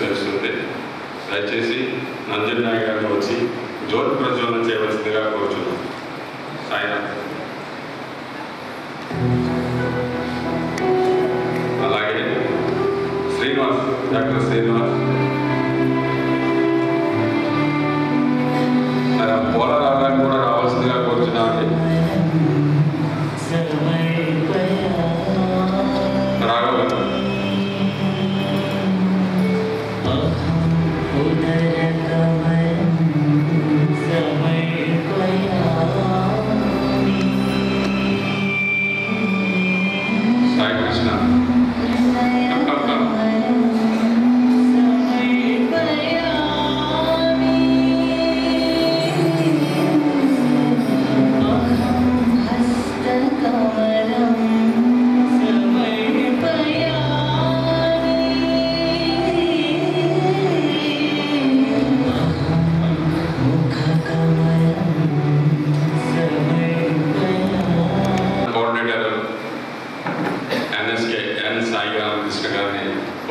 తెలుస్తుంది. దయచేసి నంజన్ నాయక్ గారిని వచ్చి జ్యోతి ప్రజ్వలన చేయవలసిందిగా కోరుచున్నాం. సాయినాథ్. అలాగే శ్రీనివాస్, డాక్టర్ శ్రీనివాస్ పోలరావు కూడా రావాల్సిందిగా కోరుచున్నామండి. రాఘవ సాయి కృష్ణ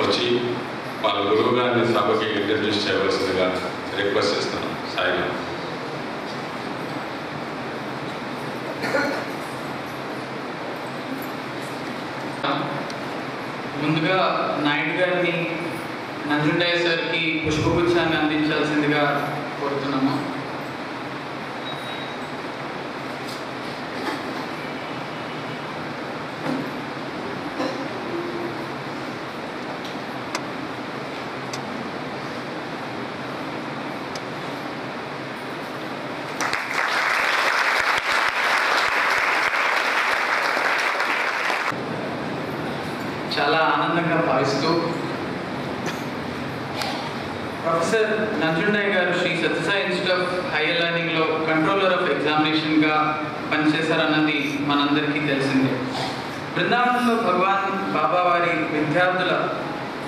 వచ్చి వాళ్ళ గురువు గారిని సభకి ఇంట్రడ్యూస్ చేయవలసిందిగా రిక్వెస్ట్ చేస్తున్నాం. సాయిగా ముందుగా నాయుడు గారిని నంజుండయ్య సార్కి పుష్పగుచ్చాన్ని అందించాల్సిందిగా కోరుతున్నాము. చాలా ఆనందంగా భావిస్తూ professor Nanjundaiah garu Shri Sathya Sai institute of higher లెర్నింగ్లో కంట్రోలర్ ఆఫ్ ఎగ్జామినేషన్గా పనిచేశారన్నది మనందరికీ తెలిసిందే. బృందావనంలో భగవాన్ బాబా వారి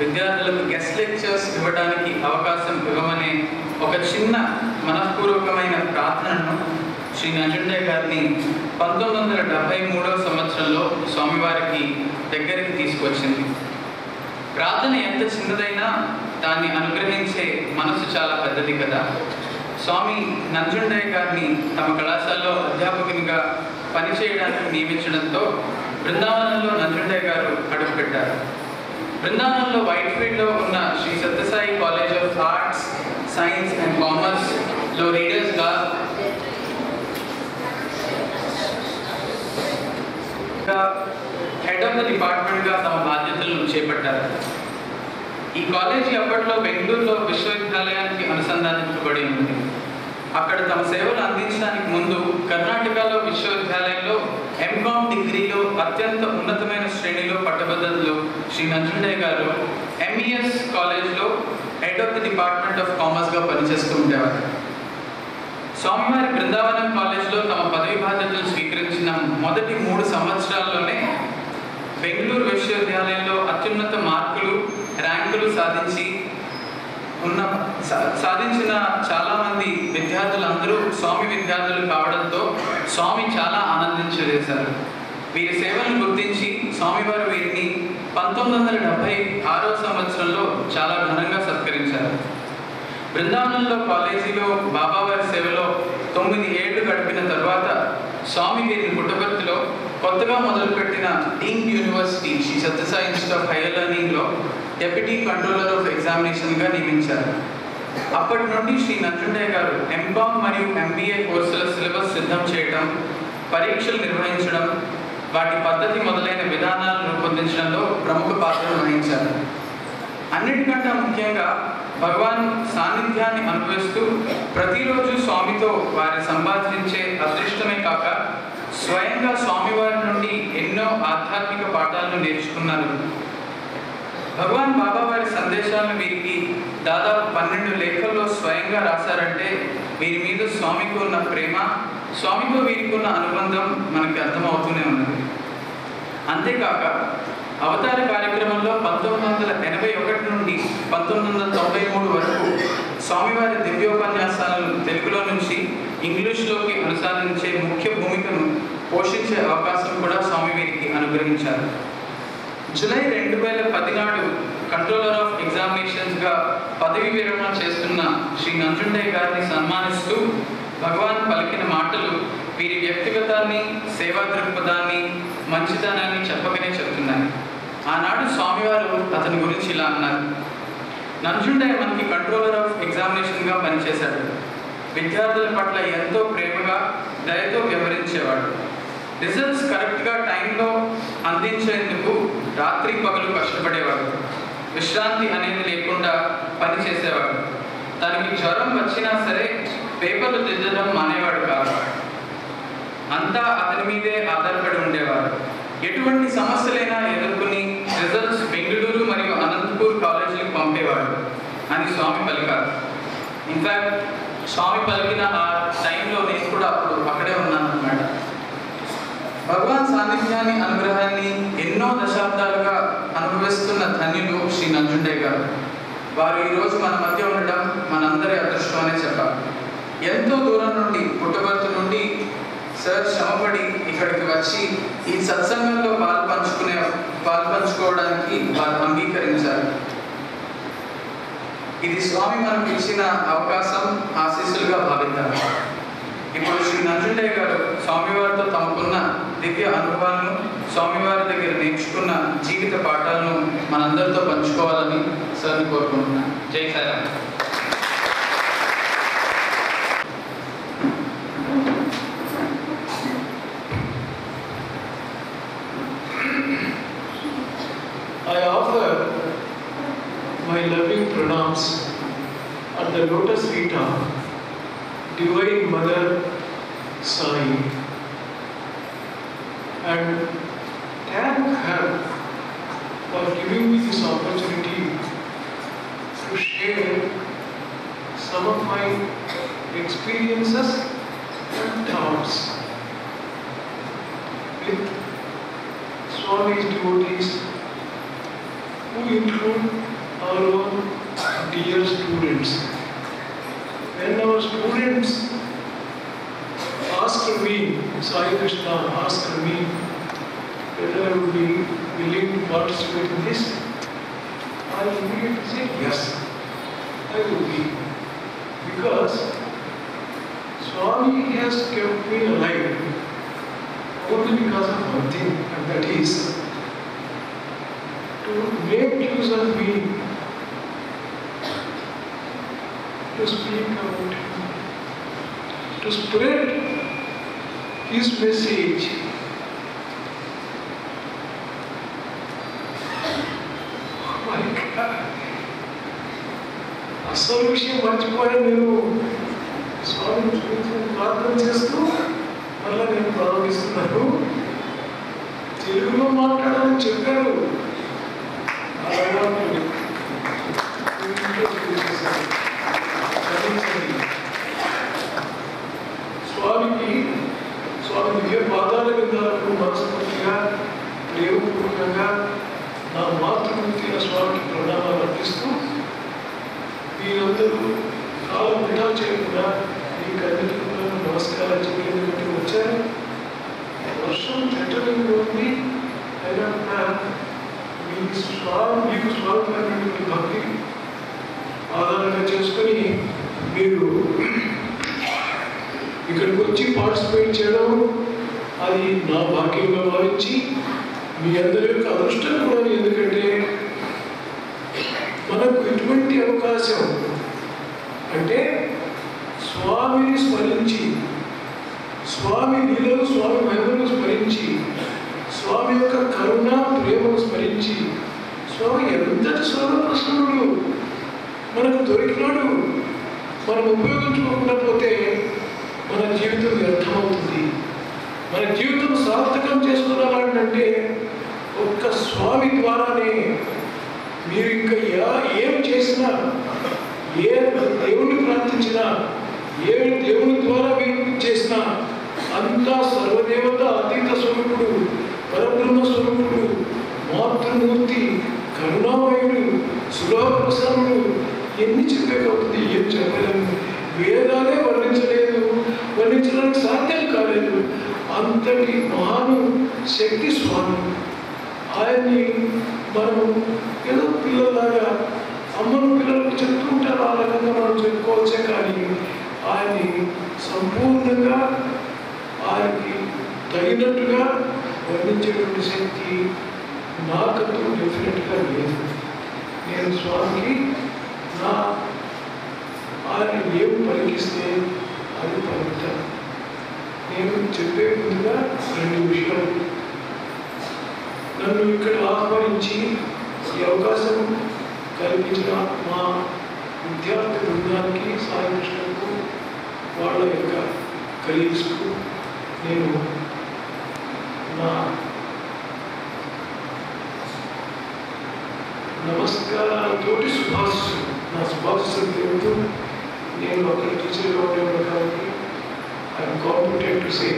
విద్యార్థులకు గెస్ట్ లెక్చర్స్ ఇవ్వడానికి అవకాశం ఇవ్వమనే ఒక చిన్న మనఃపూర్వకమైన ప్రార్థనను శ్రీ నంజుండయ్య గారిని 1973వ సంవత్సరంలో స్వామివారికి దగ్గరికి తీసుకొచ్చింది. ప్రార్థన ఎంత చిన్నదైనా దాన్ని అనుగ్రహించే మనసు చాలా పెద్దది కదా. స్వామి నంజుండయ్య గారిని తమ కళాశాలలో అధ్యాపకునిగా పనిచేయడానికి నియమించడంతో బృందావనంలో నంజుండయ్య గారు అడుగుపెట్టారు. బృందావనంలో వైట్ఫీల్డ్లో ఉన్న Shri Sathya Sai college of arts, science and కామర్స్లో రీడర్స్గా హెడ్ ఆఫ్ ద డిపార్ట్మెంట్గా తమ బాధ్యతలను చేపట్టారు. ఈ కాలేజీ అప్పట్లో బెంగళూరులో విశ్వవిద్యాలయానికి అనుసంధానించబడి ఉంది. అక్కడ తమ సేవలు అందించడానికి ముందు కర్ణాటకలో విశ్వవిద్యాలయంలో ఎంకామ్ డిగ్రీలో అత్యంత ఉన్నతమైన శ్రేణిలో పట్టభద్రతలో శ్రీ నంజుండయ్య గారు ఎంఈఎస్ కాలేజ్లో head of the department of కామర్స్గా పనిచేస్తూ ఉండేవారు. స్వామివారి బృందావనం కాలేజ్లో తమ పదవి బాధ్యతలు స్వీకరించిన మొదటి 3 సంవత్సరాల్లోనే బెంగళూరు విశ్వవిద్యాలయంలో అత్యున్నత మార్కులు, ర్యాంకులు సాధించిన చాలామంది విద్యార్థులందరూ స్వామి విద్యార్థులు కావడంతో స్వామి చాలా ఆనందించేశారు. వీరి సేవలను గుర్తించి స్వామివారు వీరిని 1976వ సంవత్సరంలో చాలా ఘనంగా సత్కరించారు. బృందావనంలో కాలేజీలో బాబావారి సేవలో 9 ఏళ్లు గడిపిన తర్వాత స్వామి వీరిని పుట్టపర్తిలో కొత్తగా మొదలుపెట్టిన deemed university Shri Sathya Sai institute of higher లెర్నింగ్లో డెప్యూటీ కంట్రోలర్ ఆఫ్ ఎగ్జామినేషన్గా నియమించారు. అప్పటి నుండి శ్రీ నంజుండయ్య గారు ఎంకామ్ మరియు ఎంబీఏ కోర్సుల సిలబస్ సిద్ధం చేయడం, పరీక్షలు నిర్వహించడం, వాటి పద్ధతి మొదలైన విధానాలను రూపొందించడంలో ప్రముఖ పాత్రను వహించారు. అన్నిటికంటే ముఖ్యంగా భగవాన్ సాన్నిధ్యాన్ని అనుభవిస్తూ ప్రతిరోజు స్వామితో వారి సంపాదించే అదృష్టమే కాక స్వయంగా స్వామివారి నుండి ఎన్నో ఆధ్యాత్మిక పాఠాలను నేర్చుకున్నారు. భగవాన్ బాబా వారి సందేశాలను వీరికి దాదాపు 12 లేఖల్లో స్వయంగా రాశారంటే వీరి మీద స్వామికి ఉన్న ప్రేమ, స్వామితో వీరికి ఉన్న అనుబంధం మనకి అర్థమవుతూనే ఉన్నది. అంతేకాక అవతార కార్యక్రమంలో 1981 నుండి 1993 వరకు స్వామివారి దివ్యోపన్యాసాలను తెలుగులో నుంచి ఇంగ్లీష్లోకి అనుసరించే ముఖ్య భూమికను పోషించే అవకాశం కూడా స్వామి వీరికి అనుగ్రహించారు. జూలై 2010 నాడు కంట్రోలర్ ఆఫ్ ఎగ్జామినేషన్స్గా పదవి విరమణ చేస్తున్న శ్రీ నంజుండయ్య గారిని సన్మానిస్తూ భగవాన్ పలికిన మాటలు వీరి వ్యక్తిగతాన్ని, సేవా దృక్పథాన్ని, మంచితనాన్ని చెప్పకనే చెప్తున్నాయి. ఆనాడు స్వామివారు అతని గురించి ఇలా అన్నారు: నంజుండయ్య మనకి కంట్రోలర్ ఆఫ్ ఎగ్జామినేషన్గా పనిచేశాడు. విద్యార్థుల పట్ల ఎంతో ప్రేమగా, దయతో వ్యవహరించేవాడు. రిజల్ట్స్ కరెక్ట్గా టైంలో అందించేందుకు రాత్రి పగలు కష్టపడేవాడు. విశ్రాంతి అనేది లేకుండా పనిచేసేవాడు. తనకి జ్వరం వచ్చినా సరే పేపర్లు దిద్దడం మానేవాడు కాదు. అంతా అతని మీదే ఆధారపడి ఉండేవాడు. ఎటువంటి సమస్యలైనా ఎదుర్కొని రిజల్ట్స్ బెంగళూరు మరియు అనంతపూర్ కాలేజీలకు పంపేవాడు అని స్వామి పలికారు. ఇన్ఫ్యాక్ట్ స్వామి పలికిన ఆ టైంలో నేను కూడా అప్పుడు అక్కడే ఉన్నాను అన్నమాట. భగవాన్ సాన్నిధ్యాన్ని, అనుగ్రహాన్ని ఎన్నో దశాబ్దాలుగా అనుభవిస్తున్న ధన్యులు శ్రీ నంజుండయ్య గారు. వారు ఈరోజు మన మధ్య ఉండడం మనందరి అదృష్టం అనే చెప్పాలి. ఎంతో దూరం నుండి, పుట్టబర్తి నుండి సార్ శ్రమపడి ఇక్కడికి వచ్చి ఈ సత్సంగంలో పాల్పంచుకోవడానికి వారు అంగీకరించారు. ఇది స్వామి మనకు ఇచ్చిన అవకాశం, ఆశీస్సులుగా భావిద్దాం. ఇప్పుడు శ్రీ నంజుండయ్య గారు స్వామివారితో తమకున్న దివ్య అనుభవాలను, స్వామివారి దగ్గర నేర్చుకున్న జీవిత పాఠాలను మనందరితో పంచుకోవాలని సార్ని కోరుకుంటున్నాను. జై Sairam. I offer my loving pranams at the lotus feet of Divine Mother Sai and thank her for giving me this opportunity to share some of my experiences and thoughts with Swami's devotees, who include our own dear students. When our students asked me, Sai Krishna asked me whether I would be willing to participate in this, I immediately said yes, I would be. Because Swami has kept me alive only because of one thing, and that is to make use of me to speak about Him, to spread His message. Oh my God! అసలు విషయం మర్చిపోయా. నేను స్వామి ప్రార్థన చేస్తూ మళ్ళీ నేను ప్రారంభిస్తున్నాను. తెలుగులో మాట్లాడాలని చెప్పారు. స్వామి దివ్య పాదాల విధాలకు మనస్ఫూర్తిగా, ప్రేమపూర్వకంగా నా మాతృమూర్తి స్వామికి ప్రణామాలు అర్పిస్తూ, మీరందరూ కాలం వృధా చేయకుండా ఈ కన్యకులను నమస్కారం చేయడానికి వచ్చారు. వర్షం చెట్టడంలో ఉంది, అయినా కూడా మీకు స్వామి భక్తి ఆధారంగా చేసుకొని మీరు ఇక్కడికి వచ్చి పార్టిసిపేట్ చేయడం అది నా భాగ్యంగా భావించి మీ అందరి యొక్క అదృష్టం కూడా. ఎందుకంటే మనకు ఎటువంటి అవకాశం అంటే స్వామిని స్మరించి, స్వామి లీలలు, స్వామి మహిమను స్మరించి, స్వామి యొక్క కరుణ ప్రేమను స్మరించి, స్వామి ఎంతటి సర్వప్రసన్నుడు మనకు దొరికినాడు. మనం ఉపయోగించుకోకుండా పోతే మన జీవితం వ్యర్థమవుతుంది. మన జీవితం సార్థకం చేసుకున్నామంటే ఒక్క స్వామి ద్వారానే. మీరు ఇంకా ఏం చేసినా, ఏ దేవుని ప్రార్థించినా, ఏ దేవుని ద్వారా మీరు చేసినా అంతా సర్వదేవత అతీత స్వరూపుడు, పరబ్రహ్మ స్వరూపుడు, మాతృమూర్తి, కరుణామయుడు, సులభ ప్రసన్నుడు. ఎన్ని చెప్పేకవుతుంది, ఏం చెప్పలేము. వేదాలే వర్ణించడానికి సాధ్యం కాలేదు. అంతటి మహాను శక్తి స్వామి. ఆయన్ని మనం ఏదో పిల్లలాగా ఆయన్ని సంపూర్ణంగా ఆయనకి తగినట్టుగా వర్ణించేటువంటి శక్తి నాకంటూ డెఫినెట్గా లేదు. నేను స్వామికి ఆయన ఏం పలికిస్తే అది పలుకుతాను. నేను చెప్పే ముందుగా 2 విషయాలు. నన్ను ఇక్కడ ఆహ్వానించి ఈ అవకాశం కల్పించిన మా విద్యార్థి బృందానికి, సాయి కృష్ణకు, వాళ్ళ యొక్క కలీగ్స్కు నేను నా నమస్కారాలతోటి నా శుభాశిస్సులు తెలుపుతూ, నేను అక్కడ టీచర్గా ఉండేవాడు కాబట్టి I'm competent to say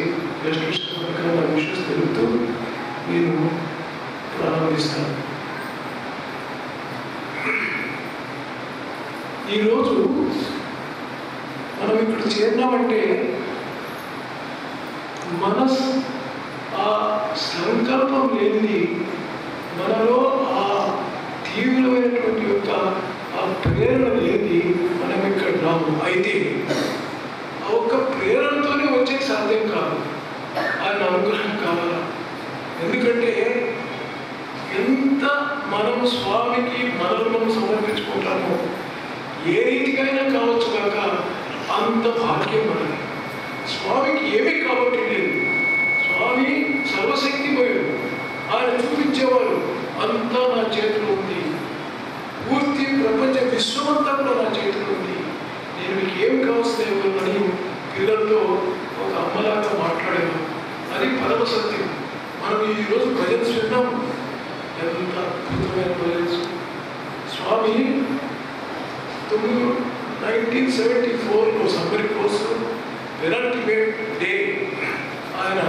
best విషయం నా విషయం తెలుపుతూ నేను ప్రారంభిస్తాను. ఈరోజు మనం ఇక్కడ చేరినామంటే మనసు ఆ సంకల్పం లేనిది, మనలో ఆ తీవ్రమైనటువంటి యొక్క ఆ ప్రేరణ లేనిది మనం ఇక్కడ రాము. అయితే ఆ ఒక్క ప్రేరణతోనే వచ్చే సాధ్యం కాదు, ఆయన అనుగ్రహం కావాలా. ఎందుకంటే ఎంత మనం స్వామికి మనలను సమర్పించుకుంటామో ఏ రీతికైనా కావచ్చు కాక అంత భాగ్యం మనది. స్వామికి ఏమీ కాబట్టి లేదు. స్వామి సర్వశక్తిమయుడు. ఆయన చూపించేవారు అంతా నా చేతిలో ఉంది, పూర్తి ప్రపంచ విశ్వమంతా కూడా నా చేతిలో ఉంది, నేను మీకు ఏం కావలసిన అని పిల్లలతో ఒక అమ్మలాగా మాట్లాడాను. అది పరమ సత్యం. మనం ఈరోజు భజన్స్ విన్నాం, ఎంత అద్భుతమైన భజన్స్. స్వామి 1974లో సమ్మర్ కోర్సు పెనల్టిమేట్ డే ఆయన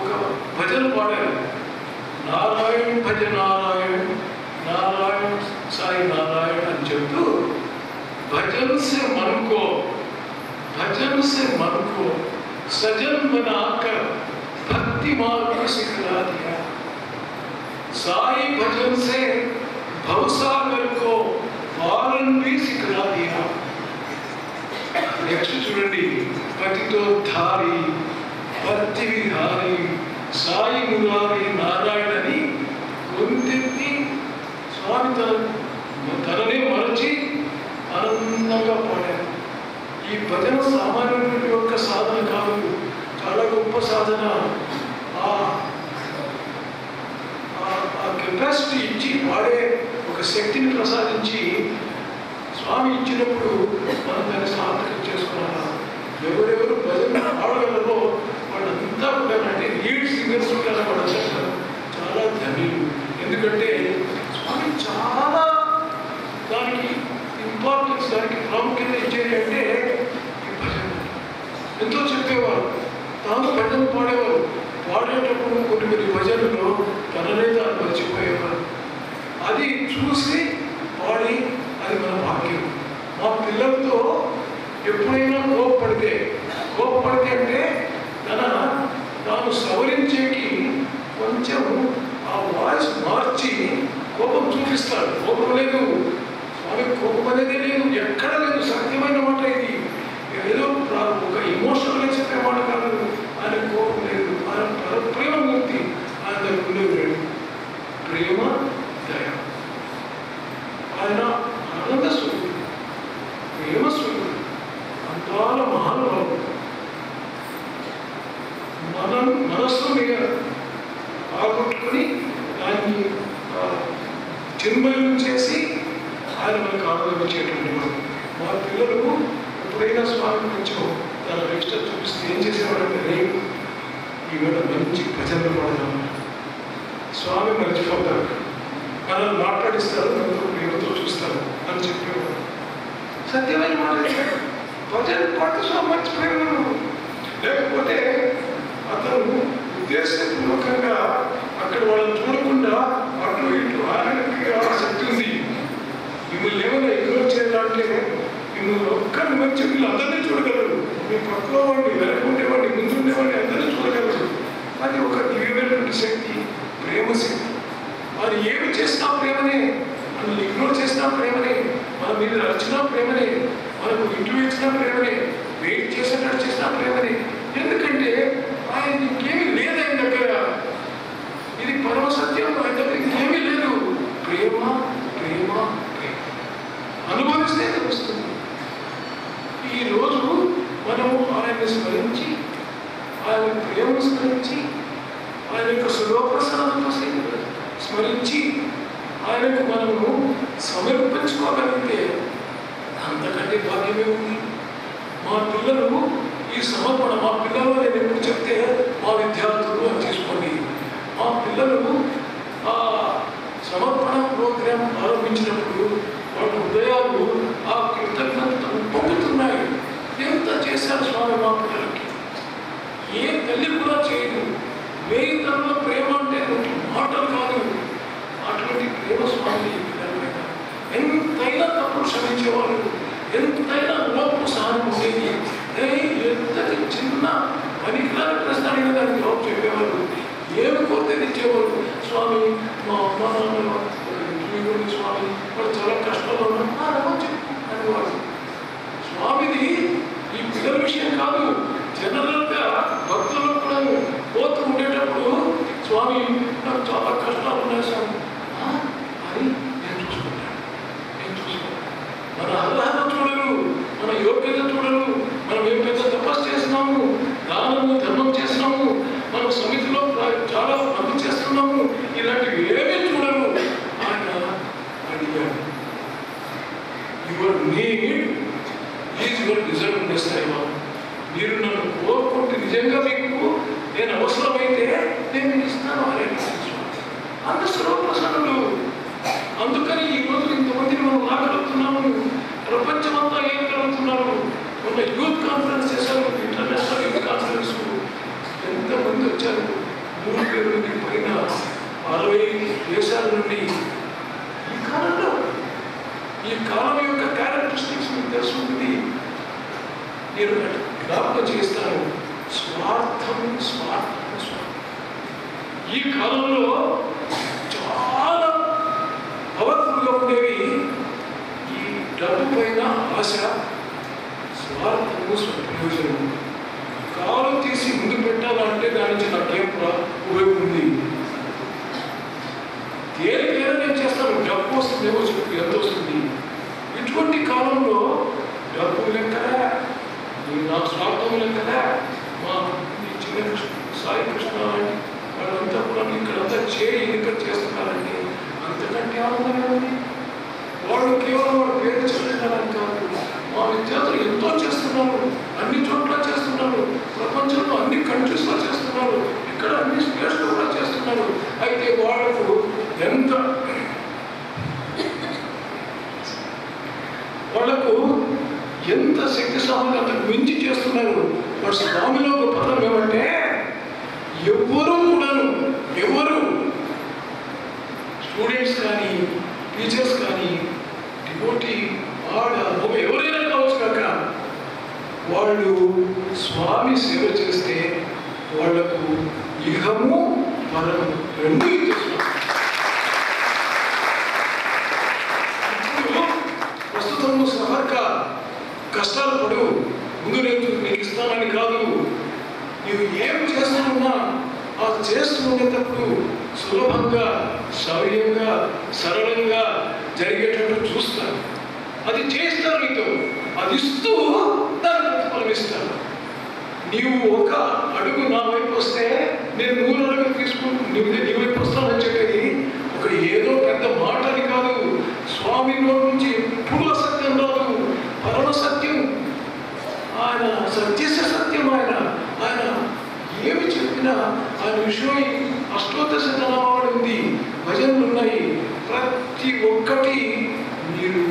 ఒక భజన పాడారు. నారాయణ భజ నారాయణ, నారాయణ సాయి నారాయణ అని చెప్తూ భజన్ సే మనకో, భజన్ సే మనకో సజన్ బనాకర్ భక్తి మార్గ సిఖలా దియా, సాయి భజన్ సే భవసాగర్ కో పాలన్ భీ సిఖలా దియా. నెక్స్ట్ చూడండి, పతితో ధారి భక్తి విహారి సాయి మురారి నారాయణని గొంతెత్తి స్వామి తననే మరచి ఆనందంగా పాడారు. ఈ భజన సామాన్యుడి యొక్క సాధన కాదు, చాలా గొప్ప సాధన. ఆ కెపాసిటీ ఇచ్చి పాడే ఒక శక్తిని ప్రసాదించి స్వామి ఇచ్చినప్పుడు మనం దాన్ని సార్థకం చేసుకున్నారా. ఎవరెవరు భజన పాడగలరో వాళ్ళంతా కూడా అంటే లీడ్ సింగర్స్ ఉంటారా, వాళ్ళంతా చాలా ధన్యులు. ఎందుకంటే స్వామి చాలా దానికి ఇంపార్టెన్స్, దానికి ప్రాముఖ్యత ఇచ్చేది అంటే ఈ భజన. ఎంతో చెప్పేవారు, తాను భజన పాడేవారు. పాడేటప్పుడు కొన్ని భజనలో తననే తాను మర్చిపోయేవారు. అది చూసి పాడి అది మన భాగ్యం. మా పిల్లలతో ఎప్పుడైనా కోపపడితే అంటే తాను సవరించేకి కొంచెం ఆ వాయిస్ మార్చి కోపం చూపిస్తాడు. కోపం లేదు, స్వామి కోపం అనేది లేదు, ఎక్కడ లేదు. సత్యమైన మాట ఇది. ఏదో ఒక ఎమోషనల్గా చెప్పే మాట కాదు. ఆయన కోపం లేదు, ఆయన ప్రేమమూర్తి. ఆయన దగ్గర ఉండేది ప్రేమ, దయ. ఆయన ఆనంద స్వరూపుడు, ప్రేమ స్వరూపుడు, అంతాల మహానుభావుడు. మనస్సు మీద ఆగొట్టుకుని దాన్ని చిన్మయం చేసి ఆయన మనకు ఆనందం ఇచ్చేటువంటి వాడు. మా పిల్లలు ఎప్పుడైనా స్వామి కొంచెం తన ఇష్టం చూపిస్తే ఏం చేసేవాడంటే, రేపు ఈవేళ మంచి భజనలు పాడదాం, స్వామి మర్చిపోతారు, మనల్ని మాట్లాడిస్తారు, మనతో ప్రేమతో చూస్తారు అని చెప్పేవాడు. సత్యమైన మాట. భజన పాడితే స్వామి మర్చిపోయేవాడు. లేకపోతే అతను ఉద్దేశపూర్వకంగా అక్కడ వాళ్ళని చూడకుండా అటు ఇటు ఆయనకి శక్తి ఉంది. మిమ్మల్ని ఏమైనా ఇగ్నోర్ చేయాలంటే మిమ్మల్ని ఒక్కరిని మంచి వీళ్ళు అందరినీ చూడగలరు. మీ పక్కలో వాడిని, వెనకుండేవాడిని, ముందుండేవాడిని అందరినీ చూడగలరు. అది ఒక దివ్యమైనటువంటి శక్తి, ప్రేమ శక్తి. వారు ఏమి చేసినా ప్రేమనే, మనల్ని ఇగ్నోర్ చేసినా ప్రేమనే. మన మీద రచన ప్రేమనే, మనకు ఇంట్లో ఇచ్చిన ప్రేమనే, వెయిట్ చేసేటట్టు చేసిన ప్రేమనే. ఎందుకంటే ఆయన ఇంకేమీ లేదు ఆయన దగ్గర. ఇది పరమ సత్యం. ఆయన దగ్గర ఇంకేమీ లేదు. ప్రేమ ప్రేమ ప్రేమ అనుభవిస్తే తెలుస్తుంది. ఈరోజు మనము ఆయన్ని స్మరించి, ఆయన ప్రేమను స్మరించి, ఆయన యొక్క సులోప్రసాదంతో స్మరించి ఆయనకు మనము సమర్పించుకోగలిగితే అంతకంటే భాగ్యమే ఉంది. మా పిల్లలు ఈ సమర్పణ, మా పిల్లలు నేను ఎప్పుడు చెప్తే మా విద్యార్థులు అని తీసుకోండి, మా పిల్లలు ఆ సమర్పణ ప్రోగ్రాం ఆరంభించినప్పుడు వాళ్ళ హృదయాలు ఆ కృతజ్ఞతను పొందుతున్నాయి. ఎంత చేశారు స్వామి మా పిల్లలకి. ఏ తల్లి కూడా చేయదు. వేయి తరలో ప్రేమ అంటే మాటలు కాదు, అటువంటి ప్రేమ స్వామి పిల్లల మీద. ఎంతైనా తప్పులు క్షమించేవాళ్ళు, ఎంతైనా లోపు సహనం ఉండేది. ఎంతటి చిన్న పనికిరాని ప్రశ్న అడిగిన దానికి జవాబు చెప్పేవాళ్ళు. ఏమి కోరితే ఇచ్చేవాళ్ళు. స్వామి మా అమ్మ నాన్న స్వామి వాళ్ళు చాలా కష్టంలో ఉన్నారు అనేవాళ్ళు. స్వామిది ఈ పిల్లల విషయం కాదు, జనరల్గా భక్తులు కూడా పోతూ ఉండేటప్పుడు స్వామి నాకు చాలా కష్టాలు ఉన్నాయి స్వామి అని నేను చూసుకుంటాను. మన అర్హత చూడరు, మన యోగ్యత చూడరు, మనం ఏం పెద్ద తపస్సు చేస్తున్నాము, దానము ధర్మం చేస్తున్నాము, మనం సమితిలో చాలా పనులు చేస్తున్నాము, ఇలాంటివి ఏమీ చూడరు. ఆయన అడిగాడు, యువర్ నీడ్ ఈజ్ యువర్ డిజర్వ్నెస్. మీరు నన్ను కోరుకుంటే నిజంగా మీకు నేను అవసరమైతే నేను ఇస్తాను అనే అంత సులభప్రసన్నుడు. అందుకని ఈ రోజు ఇంతమందిని మనం రాగలుగుతున్నాము. ప్రపంచమంతా ఏం కలుగుతున్నారు. మొన్న యూత్ కాన్ఫరెన్స్ చేశారు, ఇంటర్నేషనల్ యూత్ కాన్ఫరెన్స్. ఎంతమంది వచ్చారు, 3,000 పైన 60 దేశాల నుండి. ఈ కాలంలో ఈ కాలం యొక్క క్యారెక్టరిస్టిక్స్ మీకు తెలుసుకుంటుంది. నేను జ్ఞాపకం చేస్తాను, స్వార్థం స్వార్థం స్వార్థం. ఈ కాలంలో చాలా పవర్ఫుల్గా ఉండేవి ఈ డబ్బు పైన ఆశ, స్వార్థము, స్వప్రయోజనము. కాలు తీసి ముందు పెట్టాలంటే దాని నుంచి నాకేం ఉపయోగం ఉంది. దేనికైనా నేను చేస్తాను, డబ్బు వస్తుందేమో చెప్పు, ఎంత వస్తుంది. ఇటువంటి కాలంలో డబ్బు లెక్కరా, నా స్వార్థం లెక్కరా. మా చిన్న సాయి కృష్ణ వాళ్ళంతా కూడా ఇక్కడంతా చేయి ఇక్కడ చేస్తున్నారండి, అంతకంటే ఆనందమే ఉంది. వాళ్ళు కేవలం వాళ్ళ పేరు చెప్తున్నారని కాదు, మా విద్యార్థులు ఎంతో చేస్తున్నారు, అన్ని చోట్ల చేస్తున్నారు, ప్రపంచంలో అన్ని కంట్రీస్లో చేస్తున్నారు, ఇక్కడ అన్ని స్టేట్స్లో కూడా చేస్తున్నారు. అయితే వాళ్ళకు ఎంత శక్తి సామర్థ్యం అంతకు మించి చేస్తున్నారు. వాడు స్వామిలో గొప్పతనం ఏమంటే ఎవరు స్టూడెంట్స్ కానీ టీచర్స్ కానీ డివోటీ ఎవరైనా కావచ్చు కాక వాళ్ళు స్వామి సేవ చేస్తే వాళ్లకు ఇహము పరము రెండు ఇచ్చేస్తున్నారు. ఇప్పుడు ప్రస్తుతం నువ్వు సహర్క కష్టాలు పడు, ముందు నేను నీకు ఇస్తానని కాదు, నువ్వు ఏం చేస్తున్నా ఆ చేస్తుండేటప్పుడు సులభంగా సౌర్యంగా సరళంగా జరిగేటట్టు చూస్తాను. అది చేస్తారు, నీతో అది ఇస్తూ దాన్ని ప్రతిఫలం ఇస్తాను. నీవు ఒక అడుగు నా వైపు వస్తే నేను 3 అడుగులు తీసుకుంటూ నీ వైపు వస్తానని చెప్పేది ఒక ఏదో పెద్ద మాట అని కాదు. స్వామి నోటి నుంచి ఎప్పుడు అసత్యం రాదు, పరమ సత్యం. ఆయన సత్యస్య సత్యం. ఆయన ఏమి చెప్పినా ఆయన విషయం అష్టోదశ తనవాడు ఉంది, భజనలు ఉన్నాయి. ప్రతి ఒక్కటి మీరు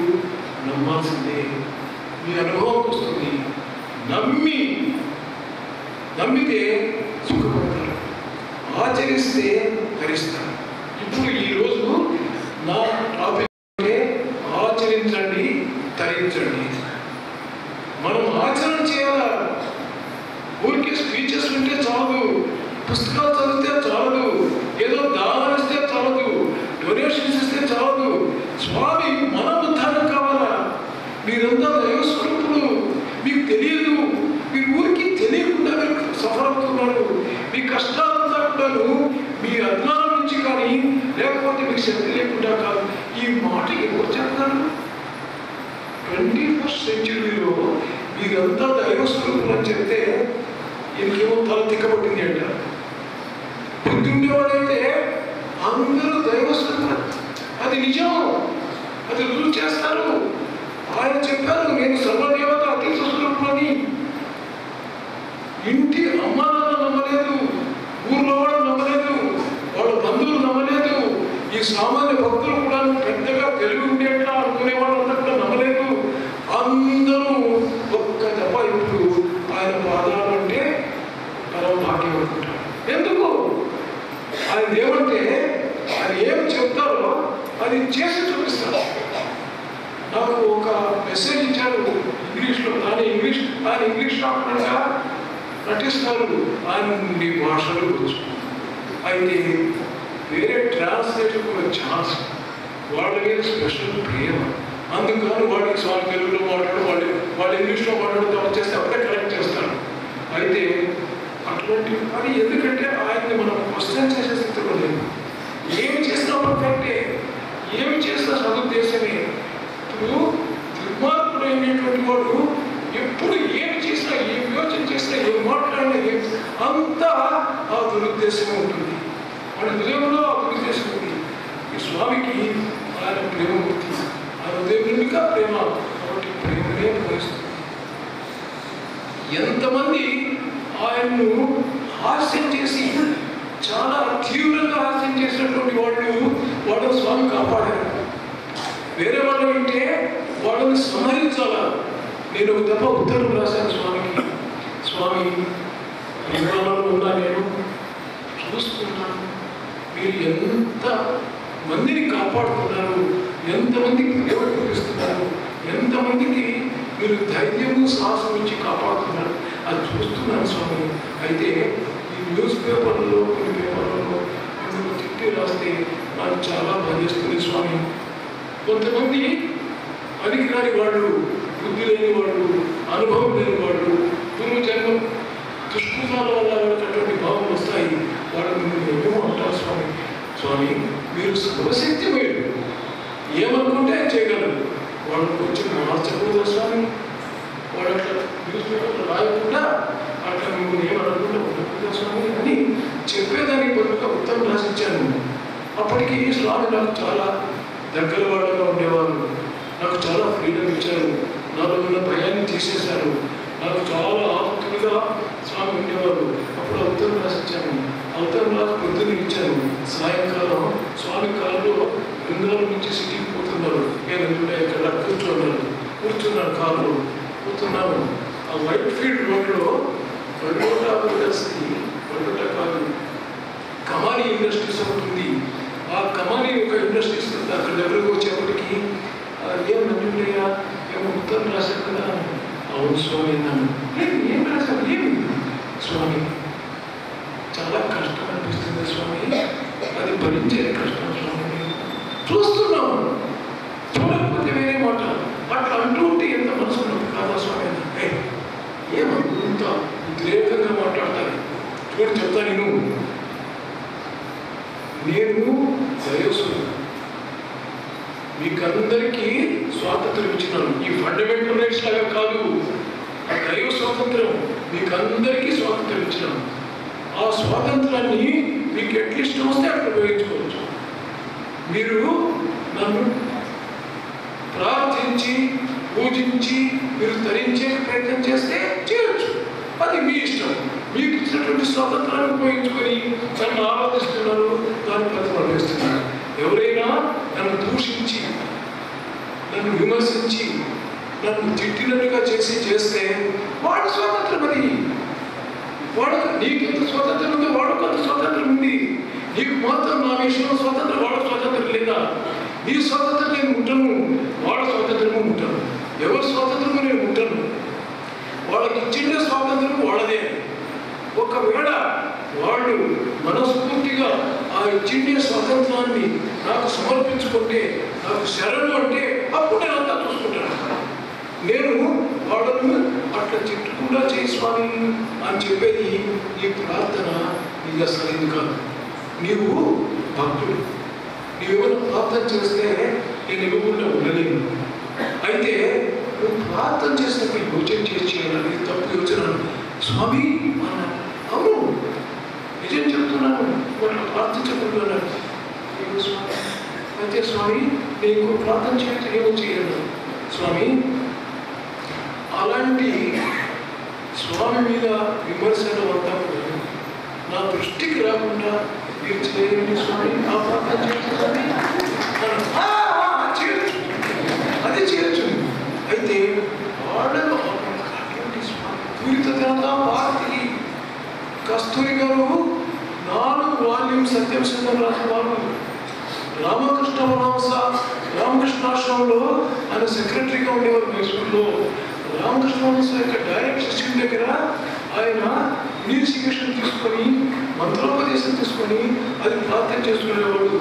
నమ్మాల్సిందే, మీ అనుభవం వస్తుంది. నమ్మితే సుఖపడతారు, ఆచరిస్తే ధరిస్తారు. ఇప్పుడు ఈరోజు నా టాపిక్ అంటే ఆచరించండి, ధరించండి. మనం ఆచరణ చేయాలా. ఊరికే స్పీచెస్ వింటే చాలదు, పుస్తకాలు చదివితే చాలదు, ఏదో దానం ఇస్తే చాలదు, డొనేషన్స్ ఇస్తే చాలదు. స్వామి మన ఉద్ధారం కావాలా? మీరంతా దైవస్వరూపులు, మీకు తెలియదు, మీరు ఊరికి తెలియకుండా మీరు సఫర్ అవుతున్నారు. మీ కష్టాలంతా కూడాను మీ అజ్ఞానం నుంచి కానీ లేకపోతే మీకు శక్తి లేకుండా కాదు. ఈ మాట ఎవరు చెప్తారు? 21st centuryలో మీరంతా దైవస్వరూపులు అని చెప్తే ఇంకేమో తల తిక్కబట్టింది అంటారు. బుద్ధి ఉండేవాడైతే అందరూ దైవస్వరూపులు, అది నిజం, అది రుజువు చేస్తారు. ఆయన చెప్పారు, నేను సర్వదేవత అతీత స్వరూపులని. ఇంటి అమ్మానాన్న నమ్మలేదు, ఊర్లో వాడు నమ్మలేదు, వాళ్ళ బంధువులు నమ్మలేదు, ఈ సామాన్య భక్తులు కూడా పెద్దగా తెలివి ఉండేట్లా అనుకునే వాళ్ళంతా కూడా నమ్మలేదు. అందరూ ఒక్క దెబ్బ ఇప్పుడు ఆయన పాదాలు అంటే పరమ భాగ్యం అనుకుంటారు. ఎందుకు? ఆయన ఏమంటే ఆయన ఏం చెప్తారో అది చేసి చూపిస్తారు. నాకు ఒక మెసేజ్ ఇచ్చారు ఇంగ్లీష్లో, ఆయన ఇంగ్లీష్ రాకుండా నటిస్తారు. ఆయన నుండి భాషలు వచ్చు, అయితే వేరే ట్రాన్స్లేటర్ కూడా ఛాన్స్, వాళ్ళ మీద స్పెషల్ ప్రేమ. అందుకని వాడికి స్వామి తెలుగులో మాట్లాడు, వాళ్ళు ఇంగ్లీష్లో మాట్లాడు, తప్పు చేస్తే అప్పుడే కరెక్ట్ చేస్తారు. అయితే అటువంటి అది ఎందుకంటే ఆయన్ని మనం క్వశ్చన్ చేసే స్థితిలో లేదు. ఏమి చేసినా పర్ఫెక్టే, ఏమి చేసినా సదుద్దేశమే. ఇప్పుడు దుర్మార్గుడు అయినటువంటి వాడు ఎప్పుడు ఏమి చేసినా, ఏం యోచన చేసినా, ఏం మాట్లాడినా అంతా ఆ దురుద్దేశమే ఉంటుంది. వాడి హృదయంలో ఆ దురుద్దేశం ఉంది. ఈ స్వామికి ఆయన ప్రేమమూర్తి, ఆయన హృదయంగా ప్రేమ, కాబట్టి ప్రేమనే భరిస్తుంది. ఎంతమంది ఆయన్ను హాస్యం చేసి, చాలా తీవ్రంగా హాస్యం చేసినటువంటి వాళ్ళని స్వామి కాపాడారు. వేరే వాళ్ళు వింటే వాళ్ళని సంహరించాలా. నేను ఒక దెబ్బ ఉత్తరం రాశాను స్వామికి, స్వామి నిర్మాణంలో ఉన్నా, నేను చూస్తున్నాను మీరు ఎంత మందిని కాపాడుతున్నారు, ఎంతమందికి ప్రేమ చూపిస్తున్నారు, ఎంతమందికి మీరు ధైర్యము సాహసం ఇచ్చి కాపాడుతున్నారు, అది చూస్తున్నాను స్వామి. అయితే ఈ న్యూస్ పేపర్లలో, కొన్ని పేపర్లలో మీరు తిట్టి రాస్తే నాకు చాలా బాధేస్తుంది స్వామి. కొంతమంది పనికిరాని వాళ్ళు, బుద్ధి లేని వాళ్ళు, అనుభవం లేని వాళ్ళు, పూర్వజన్మ దుష్కృతాల వల్ల వాళ్ళకి భావం వస్తాయి. వాళ్ళని ఏమేమో అంటారు స్వామి. స్వామి మీరు సర్వశక్తిమయుడు, ఏమనుకుంటే చేయగలరు. వాళ్ళు కొంచెం మార్చకూడదు స్వామి. వాళ్ళు అట్లా న్యూస్ పేపర్లో రాయకుండా అట్లా మిమ్మల్ని ఏమనకుండా ఉండకూడదు స్వామి అని చెప్పేదానికి బదులుగా ఉత్తరం రాసిచ్చాను. అప్పటికి స్వామి నాకు చాలా దగ్గర వాళ్ళగా ఉండేవారు, నాకు చాలా ఫ్రీడమ్ ఇచ్చారు, నాలో ఉన్న భయాన్ని తీసేశారు, నాకు చాలా ఆపుతులుగా స్వామి ఉండేవారు. అప్పుడు ఉత్తరం రాసిచ్చాను. ఉత్తరం రాసి పొద్దున్న ఇచ్చాను. సాయంకాలం స్వామి కారులో బృందావనం నుంచి సిటీకి పోతున్నారు. నేను ఇక్కడ కూర్చున్నాను కారులో పోతున్నాను. ఆ వైట్ ఫీల్డ్ రోడ్లో వడ్డోట కాదు, కమానీ ఇండస్ట్రీస్ ఉంటుంది. ఆ కమానీ ఒక ఇండస్ట్రీస్ అక్కడ దగ్గరకు వచ్చేప్పటికి ఏం నమ్ముండయా, ఏమో ఉత్తరం రాశారు కదా. అవును స్వామి అన్నాను. ఏం రాశారు? ఏమి స్వామి, చాలా కష్టం అనిపిస్తుంది స్వామి, అది భరించేది కష్టం స్వామి. చూస్తున్నాము, చూడకపోతే వేరే మాట. అట్లా అంటూ ఉంటే ఎంత మనసు ఉన్నది కాదా స్వామి. ఏమంత ఉద్రేకంగా మాట్లాడతాను. చూడు చెప్తా, నేను దైవస్వరూపుడు, మీకందరికీ స్వాతంత్రం ఇచ్చినాను. ఈ ఫండమెంటల్ రైట్స్ లాగా కాదు, ఆ దైవ స్వాతంత్రం మీకందరికీ స్వాతంత్రం ఇచ్చినాను. ఆ స్వాతంత్రాన్ని మీకు ఎట్లా ఇష్టం వస్తే అట్లా ఉపయోగించుకోవచ్చు. మీరు నన్ను ప్రార్థించి పూజించి మీరు తరించే ప్రయత్నం చేస్తే చేయొచ్చు, అది మీ ఇష్టం. మీకు ఇచ్చినటువంటి స్వాతంత్రాన్ని ఉపయోగించుకొని నన్ను ఆరాధిస్తున్నారు, దాన్ని ప్రతిఫలం ఇస్తున్నారు. ఎవరైనా నన్ను దూషించి, నన్ను విమర్శించి, నన్ను తిట్టినట్టుగా చేస్తే వాడు స్వాతంత్రం. అది వాడు, నీకు ఎంత స్వాతంత్రం ఉందో వాడు కొంత స్వాతంత్రం ఉంది. నీకు మాత్రం నా విషయంలో స్వాతంత్రం, వాడు స్వాతంత్రం లేదా? నీ స్వాతంత్రం నేను ఉంటాను, వాడు స్వాతంత్రము ఉంటాను. ఎవరి స్వాతంత్రము నేను ఉంటాను. వాళ్ళకి ఇచ్చిన స్వాతంత్రం వాళ్ళదే. ఒకవేళ వాళ్ళు మనస్ఫూర్తిగా ఆ ఇచ్చిన స్వాతంత్రాన్ని నాకు సమర్పించుకుంటే, నాకు శరణు అంటే, అప్పుడు నేను అంతా చూసుకుంటాను. అట్లా తిట్టకుండా చేయి స్వామి అని చెప్పేది ఈ ప్రార్థన ఇది సరైనది కాదు. నీవు భక్తుడు, నీవేమైనా ప్రార్థన చేస్తే నేను ఇవ్వకుండా ఉండలేను. అయితే నువ్వు ప్రార్థన చేసినప్పుడు యోచన చేసి చేయాలని తప్పు యోచన స్వామి అన్నాను. అవును నిజం చెప్తున్నాను, వాళ్ళు ప్రార్థించకూడదు. స్వామి అయితే స్వామి నేను ప్రార్థన చేయటం ఏమో చేయను స్వామి. అలాంటి స్వామి మీద విమర్శలు అంతా కూడా నా దృష్టికి రాకుండా మీరు చేయండి స్వామి, ఆ ప్రార్థన చేయండి చేయొచ్చు, అది చేయొచ్చు. అయితే వాళ్ళలో అటువంటి స్వామి పూరితంగా భారతి కస్తూరి గారు 4 వాల్యూమ్ సత్యం సిద్ధం రాసిన వారు. రామకృష్ణాశ్రమంలో ఆయన సెక్రటరీగా ఉండేవారు మైసూరులో. రామకృష్ణ యొక్క డైరెక్ట్ సిస్టమ్ దగ్గర ఆయన ఇనిషియేషన్ తీసుకొని మంత్రోపదేశం తీసుకొని అది ప్రార్థన చేసుకునేవాడు.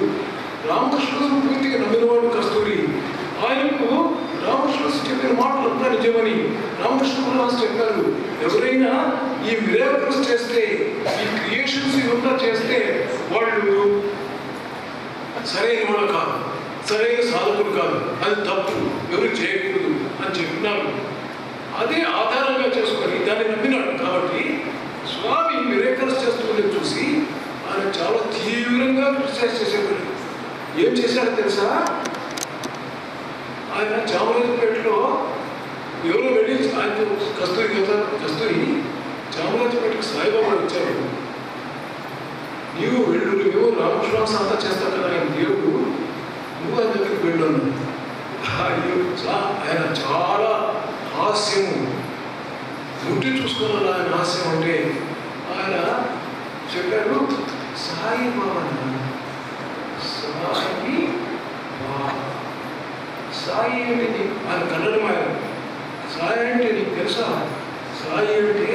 రామకృష్ణ పూర్తిగా నమ్మినవాడు కస్తూరి. ఆయనకు రామకృష్ణ చెప్పిన మాటలంతా నిజమని రామకృష్ణ చెప్పారు. ఎవరైనా ఈ మిరాకిల్స్ చేస్తే, ఈ క్రియేషన్స్ ఇవంతా చేస్తే వాళ్ళు సరైన వాళ్ళు కాదు, సరైన సాధకులు కాదు, అది తప్పు, ఎవరు చేయకూడదు అని చెప్పినారు. అదే ఆధారంగా చేసుకొని దాన్ని నమ్మినాడు. కాబట్టి స్వామి మిరాకిల్స్ చేస్తుండే చూసి ఆయన చాలా తీవ్రంగా క్రిటిసైజ్ చేసేవాడు. ఏం చేశాడో తెలుసా? ఆయన చామరాజపేటలో ఎవరో వెళ్ళి ఆయనతో కస్తూరి చామరాజపేటకు సాయిబాబా వచ్చారు. నీవు వెళ్ళు, నువ్వు రామకృష్ణ అంతా చేస్తావు కదా ఆయన దేవుడు, నువ్వు ఆయన దగ్గరికి వెళ్ళు. ఆయన చాలా హాస్యము, ముట్టి చూసుకోవాలి ఆయన హాస్యం అంటే. ఆయన చెప్పారు సాయి బాబా, సాయి అంటే ఆయన కన్నడం. ఆయన సాయి అంటే నీకు తెలుసా? సాయి అంటే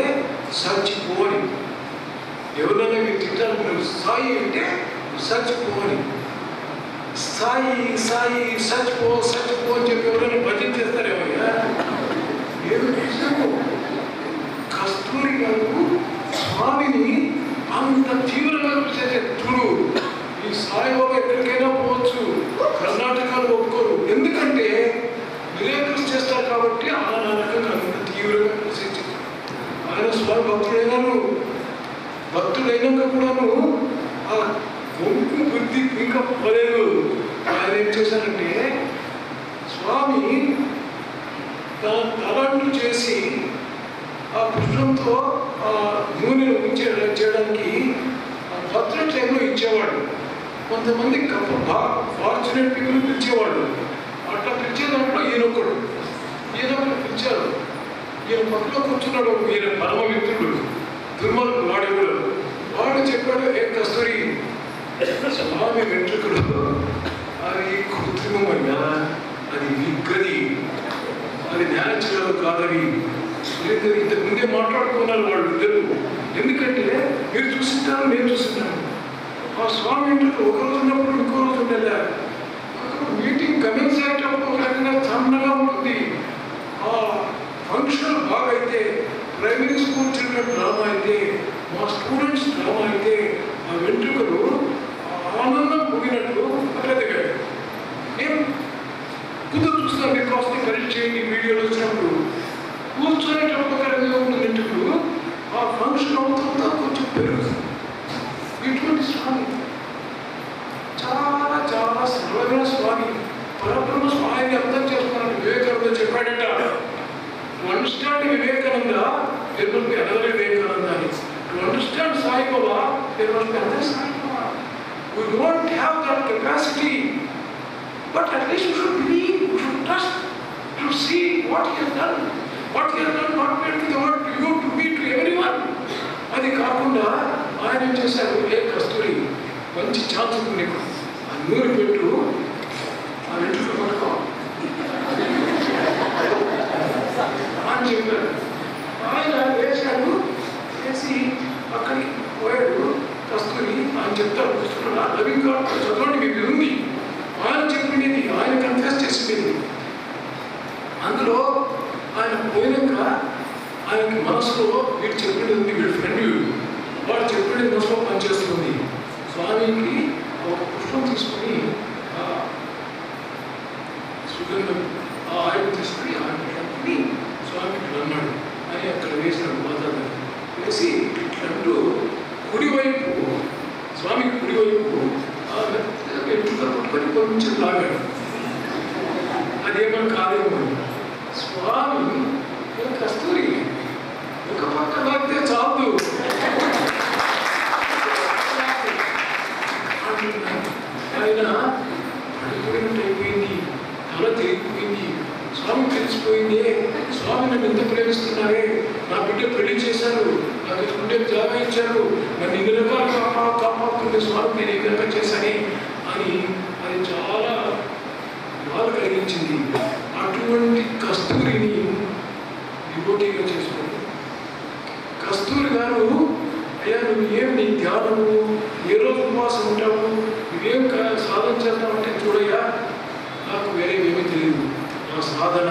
చచ్చిపోని. ఎవరైనా మీరు తిట్టాలనుకున్నారు, సాయి అంటే చచ్చిపోని. సాయి సాయి చచ్చిపో చచ్చిపో అని చెప్పి ఎవరైనా భజన చేస్తారేమయ్యా? ఏమి నిజము. కస్తూరి గారు స్వామిని అంత తీవ్రంగా చేసే చూడు. ఈ సాయిబాబా ఎక్కడికైనా పోవచ్చు, కర్ణాటకలో ఒప్పుకోరు. ఎందుకంటే మిరాకిల్స్ చేస్తారు కాబట్టి ఆయన రకంగా అంత తీవ్రంగా ప్రశ్నించారు. ఆయన స్వామి భక్తుడైనాక కూడాను ఆ కొంపు బుద్ధి ఇంకా పోలేదు. ఆయన ఏం చేశారంటే స్వామి తన తలంటు చేసి ఆ పుష్పంతో ఆ నూనెను చేయడానికి భద్ర టైంలో ఇచ్చేవాడు. కొంతమంది ఫార్చునేట్ పీపుల్ పిలిచేవాడు. అట్లా పిలిచే దాంట్లో ఈయనొకడు పిలిచారు. ఈయన పక్కలో కూర్చున్నాడు. ఈయన పరమ మిత్రుడు దుర్మల్ వాడేవాడు. వాడు చెప్పాడు, ఏ కస్తూరి స్వామి వెంట్రుకలు అది కృత్రిమమయ్యా, అది విగ్గది, అది న్యాచురల్ కాదని ఇంతకు ముందే మాట్లాడుకున్నారు వాళ్ళు ఇద్దరు. ఎందుకంటే మీరు చూసింటారు, నేను చూసింటాను. ఆ స్వామి వెంట్రుకలు ఒక రోజు ఉన్నప్పుడు ఇంకో రోజు ఉండేలా. మీటింగ్ కమిన్స్ అయ్యేటప్పుడు ఒక రకంగా సన్నగా ఉంటుంది. ఆ ఫంక్షన్ బాగా అయితే, ప్రైమరీ స్కూల్ చిల్డ్రన్ డ్రామా అయితే, మా స్టూడెంట్స్ డ్రామా అయితే ఆ వెంట్రుకలు ఆనందం పొగినట్లు అట్లా దిగాడు. ఏం కుదురు చూస్తాను, మీరు కాస్త కరెక్ట్ చేయండి వీడియోలు వచ్చినప్పుడు. కూర్చొనేటప్పుడు ఒక రకంగా ఉంటుంది వెంట్రుకలు. ఆ ఫంక్షన్ అవుతుందా కొంచెం పెరుగుతుంది. ఇటువంటి స్వామి చాలా చాలా సరళమైన స్వామి, పరబ్రహ్మ స్వామిని అర్థం చేసుకోవాలని వివేకానంద చెప్పాడట. To understand Vivekananda, there must be another Vivekananda. To understand Sai Baba, there must be another Sai Baba. We don't have that capacity, but at least you should believe, you should trust, to see what he has done. What he has done not meant to the world, to you, to me, to everyone. అది కాకుండా ఆయన ఏం చేశారు, ఏ కస్తూరి మంచి chance ఉంది నీకు, ఆ నూనె పెట్టు, ఆ వెంట్రుకలు పట్టుకో అని చెప్పారు. ఆయన వేశాడు. వేసి అక్కడికి పోయాడు కస్తూరి. ఆయన చెప్తాడు పుస్తకంలో, లవింగ్ గాడ్ చదవండి, మీకు ఉంది. ఆయన చెప్పింది, ఆయన కన్ఫెస్ చేసింది. అందులో ఆయన పోయినాక మనసులో వీడు చెప్పినది ఉంది, వీడు ఫ్రెండ్ వాడు చెప్పినది మనసులో పనిచేస్తుంది. స్వామికి ఒక పుష్పం తీసుకుని సుగంధం ఆ ఆయుధం తీసుకుని ఆయుధి స్వామికి అన్నాడు అని అక్కడ వేసినాడు. మాతాడు వేసి అంటూ కుడివైపు స్వామికి కుడివైపు ఎట్టుగా పట్టుకొని కొంచెం లాగాడు. అదేమన్నా కాదేమో. స్వామి కస్తూరి ఒక పక్క లాగితే చాలు ఆయన పడిపోయినట్టు అయిపోయింది, తల తిరిగిపోయింది. స్వామి తెలిసిపోయింది, స్వామి నన్ను ఎంత ప్రేమిస్తున్నారే, నా బిడ్డ పెళ్లి చేశారు, నాకు గుండె జాగా ఇచ్చారు, నన్ను ఇన్ని రకాలుగా కాపాడుతుండే స్వామి నేను ఈ విధంగా చేశానే అని అది చాలా బాధ కలిగించింది. అటువంటి కస్తూరిని డివోటీగా చేసుకోండి. కస్తూరి గారు అయ్యా నువ్వు ఏం నీ ధ్యానము, ఏ రోజు ఉపవాసం ఉంటావు, నువ్వేం సాధన చేస్తావంటే చూడయ్యా నాకు వేరేవేమీ తెలియదు, నా సాధన,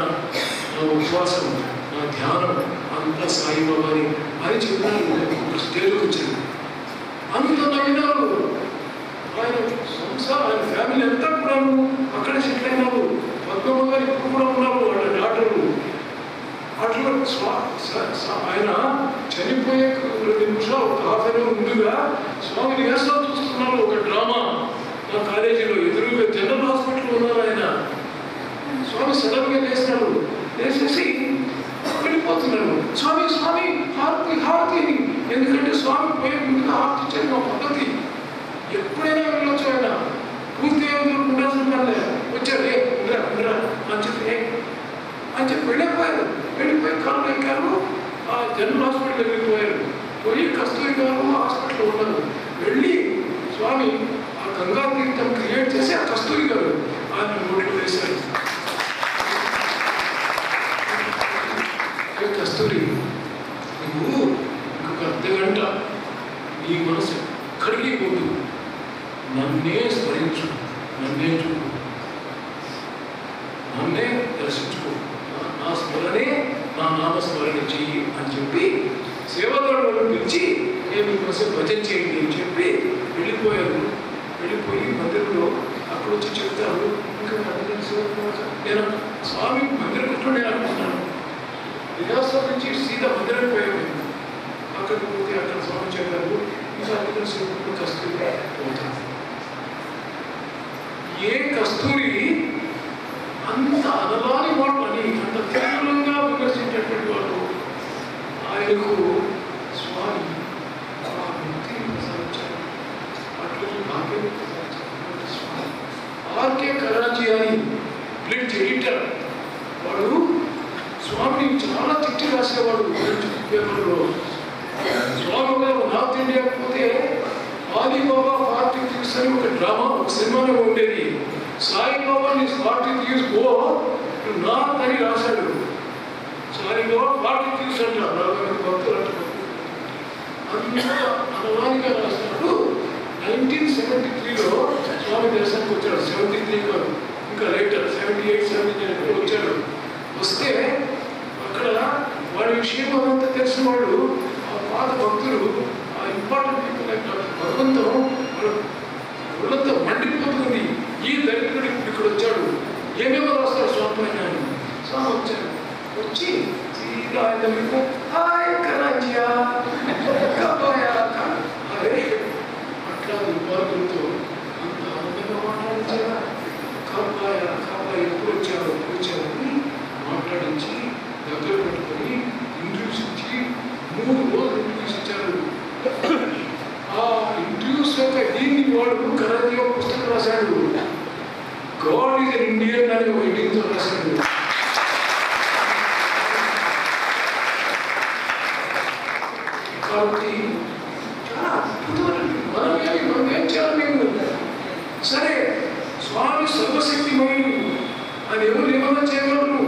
నా ఉపవాసం, నా ధ్యానం అంతా సాయిబాబాని అని చెప్పినారు. ఒక స్టేజ్కి వచ్చారు, అంత నవ్వినారు. ఆయన సంసారం, ఆయన ఫ్యామిలీ అంతా కూడాను అక్కడ సెటిల్ అయినారు. పద్మమ్మ గారు ఇప్పుడు కూడా ఉన్నారు, వాళ్ళ డాక్టర్లు. అట్లా ఆయన చనిపోయే 2 నిమిషాలు ఒక హాఫ్ అన్ అవర్ ముందుగా స్వామి రిహార్సల్ చూస్తున్నారు. ఒక డ్రామా మా కాలేజీలో ఎదురుగా జనరల్ హాస్పిటల్లో ఉన్నారు ఆయన. స్వామి సడన్గా లేచినాడు, లేచేసి వెళ్ళిపోతున్నారు. స్వామి స్వామి హారతి హారతి అని, ఎందుకంటే స్వామి పోయే ముందుగా హారతి ఇచ్చేది మా పద్ధతి. ఎప్పుడైనా వెళ్ళొచ్చు, ఆయన పూర్తి ఉండాల్సిన పనిలే. వచ్చాడు ఉండరా అని చెప్పి వెళ్ళిపోయారు. వెళ్ళిపోయి కాళ్ళు ఎక్కారు, ఆ జనరల్ హాస్పిటల్ వెళ్ళిపోయారు. పోయి కస్తూరి గారు హాస్పిటల్లో ఉన్నారు. వెళ్ళి స్వామి ఆ గంగా తీర్థం క్రియేట్ చేసి ఆ కస్తూరి గారు ఆయన నోటిలో వేశారు. కస్తూరి నువ్వు ఇంకొక అర్ధగంట నీ మనసు ఎక్కడికి పోదు, నన్నే స్మరించు, నన్నే చూడు, నన్నే దర్శించుకో, నా స్మరణే నా నామస్మరణ చెయ్యి అని చెప్పి సేవకులను పిలిచి నేను కోసం భజన చేయండి అని చెప్పి వెళ్ళిపోయారు. వెళ్ళిపోయి మందిరంలో అక్కడ వచ్చి చెప్తారు, ఇంకా నేను స్వామి మందిరం కూర్చోండి అనుకుంటున్నాను. రిహార్సల్ నుంచి సీదా మందిరం పోయాను. అక్కడికి పోతే అక్కడ స్వామి చెప్పారు, ఇంకా అక్కడ సేవకులు కస్తూరి పోతారు. ఏ కస్తూరి అంత అనలాని వాటిని అంత తీవ్రంగా విమర్శించేటువంటి వాడు ఆయనకు స్వామి ఆ ముక్తిని ప్రసాదించారు. అట్లకి భాగ్యం ప్రసాదించారు స్వామి. ఆర్కే కరాచీ అని బ్రిడ్జ్ ఎడిటర్ వాడు స్వామిని చాలా తిట్టి రాసేవాడు పేపర్లో. స్వామి గారు నార్త్ ఇండియాకి పోతే ఆదిబాబా 40 years అని ఒక డ్రామా, ఒక సినిమాలో ఉండేది. సాయిబాబా నీ 40 years గో టు నార్త్ అని రాశాడు. సాయిబాబా 40 years అంటారు, 40 భక్తులు అంటారు. అంత అనుమానిగా రాసినప్పుడు 1973లో స్వామి దర్శనానికి వచ్చాడు. 73 కాదు, ఇంకా లేటర్ 78, 79 వచ్చాడు. వస్తే అక్కడ వాడి విషయం అంతా తెలిసిన వాళ్ళు, ఆ పాత భక్తులు, ఆ important people like doctor Bhagavantam ఒళ్ళంతా మండిపోతుంది. ఈ దళితుడు ఇక్కడ వచ్చాడు, ఏమేమో రాస్తారు స్వామి పైన అని. స్వామి వచ్చాడు, వచ్చి సీదా ఆయన మీకు హాయ్ కరాంజియా అరే అట్లా దుర్మార్గులతో అంత ఆనందంగా మాట్లాడించారా. కాపాయ కాపాయ ఎప్పుడు వచ్చారు అని మాట్లాడించి దగ్గర పెట్టుకొని ఇంటర్వ్యూస్ ఇచ్చి 3 రోజులు ఇంటర్వ్యూస్ ఇచ్చారు. ఆ ఇంటర్వ్యూస్ యొక్క దీన్ని వాడు కరాంజియా పుస్తకం రాశాడు. గాడ్ ఈజ్ ఎన్ ఇండియన్ అని ఒక ఇండియన్తో రాశాడు. కాబట్టి చాలా అద్భుతమైన మనం ఏం చేయాలి? మేము సరే స్వామి సర్వశక్తిమయుడు, అది ఎవరు ఏమన్నా చేయగలరు,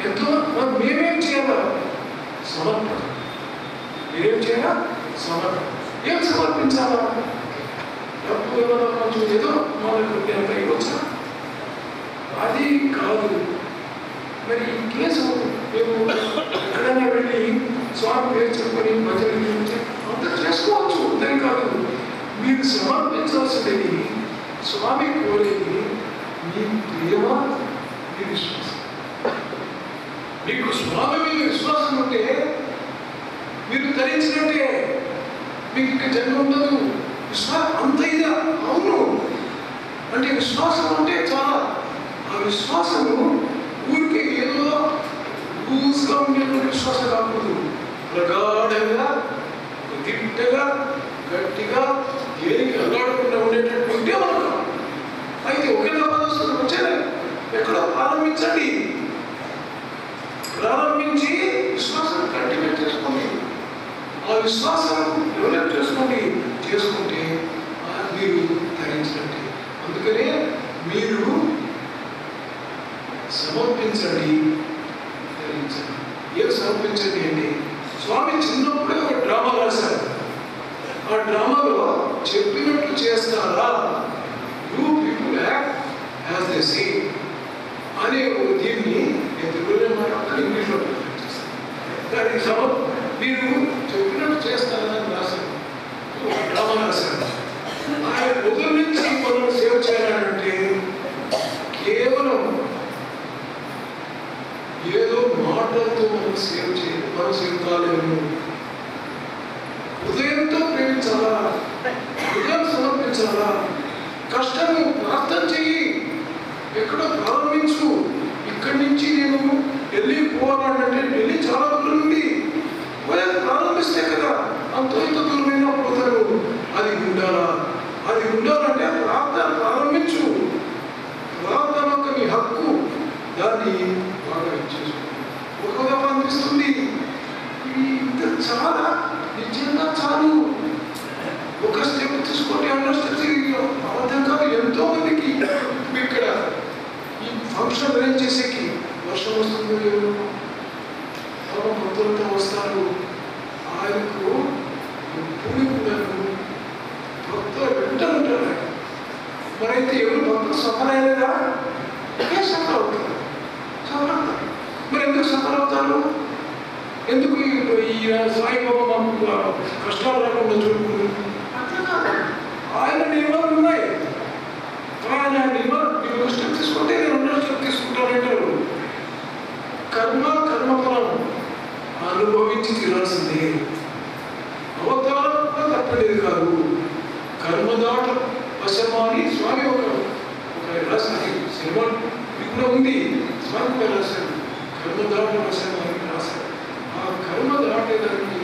ఎంతో మనం మేమేం చేయాలా? సమర్పణ. మీరేం చేయాలా? సమర్పణ. ఏం సమర్పించాలా? డబ్బు ఏమన్నా కొంచెం ఏదో మనకు ఎంత ఇవ్వచ్చా? అది కాదు. మరి కేసు మేము ఎక్కడైనా వెళ్ళి స్వామి పేరు చెప్పుకొని భజన అంత చేసుకోవచ్చు. అంతే కాదు, మీరు సమర్పించాల్సింది స్వామి కోరేది మీ ప్రేమ, మీ విశ్వాసం. మీకు స్వామి మీద విశ్వాసం ఉంటే మీరు ధరించినట్టే, మీకు ఇంకా జన్మ ఉండదు. విశ్వాసం అంత ఇదా? అవును. అంటే విశ్వాసం అంటే చాలా, ఆ విశ్వాసము ఊరికే ఏదో లూజ్గా ఉండేటువంటి విశ్వాసం కాకూడదు. ప్రగాఢంగా, దిట్టగా, గట్టిగా, దేనికి అల్లాడకుండా ఉండేటట్టు ఉంటే మనం. అయితే ఒకే వస్తుంది వచ్చేది ఎక్కడో ప్రారంభించండి. ప్రారంభించి విశ్వాసం కంటిన్యూ చేసుకోండి. ఆ విశ్వాసం డెవలప్ చేసుకుంటే మీరు ధరించినట్టే. అందుకనే మీరు సమర్పించండి, ధరించండి. ఏం సమర్పించండి అంటే, స్వామి చిన్నప్పుడే ఒక డ్రామా రాశారు. ఆ డ్రామాలో చెప్పినట్లు చేస్తారా, you people act as they say అనే ఒక దీన్ని నేను తెలుగులో మాట్లాడతాను, ఇంగ్లీష్లో చేస్తాను. మీరు చెప్పినట్టు చేస్తారా అని రాశారు, ఒక డ్రామా రాశారు. ఆయన మొదలు నుంచి మనం సేవ చేయాలంటే కేవలం ఏదో మాటలతో మనం సేవ చేయాలి, మనం సేవ కాలేము. హృదయంతో ప్రేమించాలా, హృదయం సమర్పించాలా, కష్టము ప్రార్థన చెయ్యి, ఎక్కడో ప్రారంభించు. ఇక్కడి నుంచి నేను ఢిల్లీ పోవాలంటే ఢిల్లీ చాలా దూరం ఉంది, పోయే ప్రారంభిస్తే కదా అంత ఇంత దూరమైనా పోతారు. అది ఉండాలా, అది ఉండాలంటే ప్రార్థన ప్రారంభించు. ప్రార్థన ఒక నీ హక్కు, దాన్ని బాగా ఇచ్చేసుకో. ఒక దఫా అనిపిస్తుంది ఇంత చాలా, నిజంగా చాలు, ఒక స్టెప్ తీసుకోండి, అండర్స్టాండింగ్ అబద్ధం కాదు. ఎంతో మందికి ఇక్కడ ఈ ఫంక్షన్ అరేంజ్ చేసేకి వర్షం వస్తుంది, భక్తులతో వస్తారు. ఆయనకు ఎప్పుడు కూడా భక్తులు వెంట ఉంటారు. మరైతే ఎవరు భక్తులు సఫర్ అయ్యలేదా? ఏ సఫర్ అవుతారు, సఫర్ అవుతారు. మరి ఎందుకు సఫర్ అవుతారు? ఎందుకు ఈ సాయిబాబా మాకు కష్టాలు రాకుండా చూడుకుంటు? అట్లా కాదు, ఆయన నియమాలు ఉన్నాయి. ఆయన నియమాలు మీరు స్టెప్ తీసుకుంటే నేను 2 స్టెప్ తీసుకుంటానంటారు. కర్మఫలం అనుభవించి తీరాల్సిందే. అవతారం కూడా తప్పలేదు కాదు. కర్మదాట వశమాని స్వామి ఒక రాశారు, సినిమా కూడా ఉంది, స్వామి కూడా రాశారు. కర్మదాట వశమాని రాశారు. ఆ కర్మ దాటేదానికి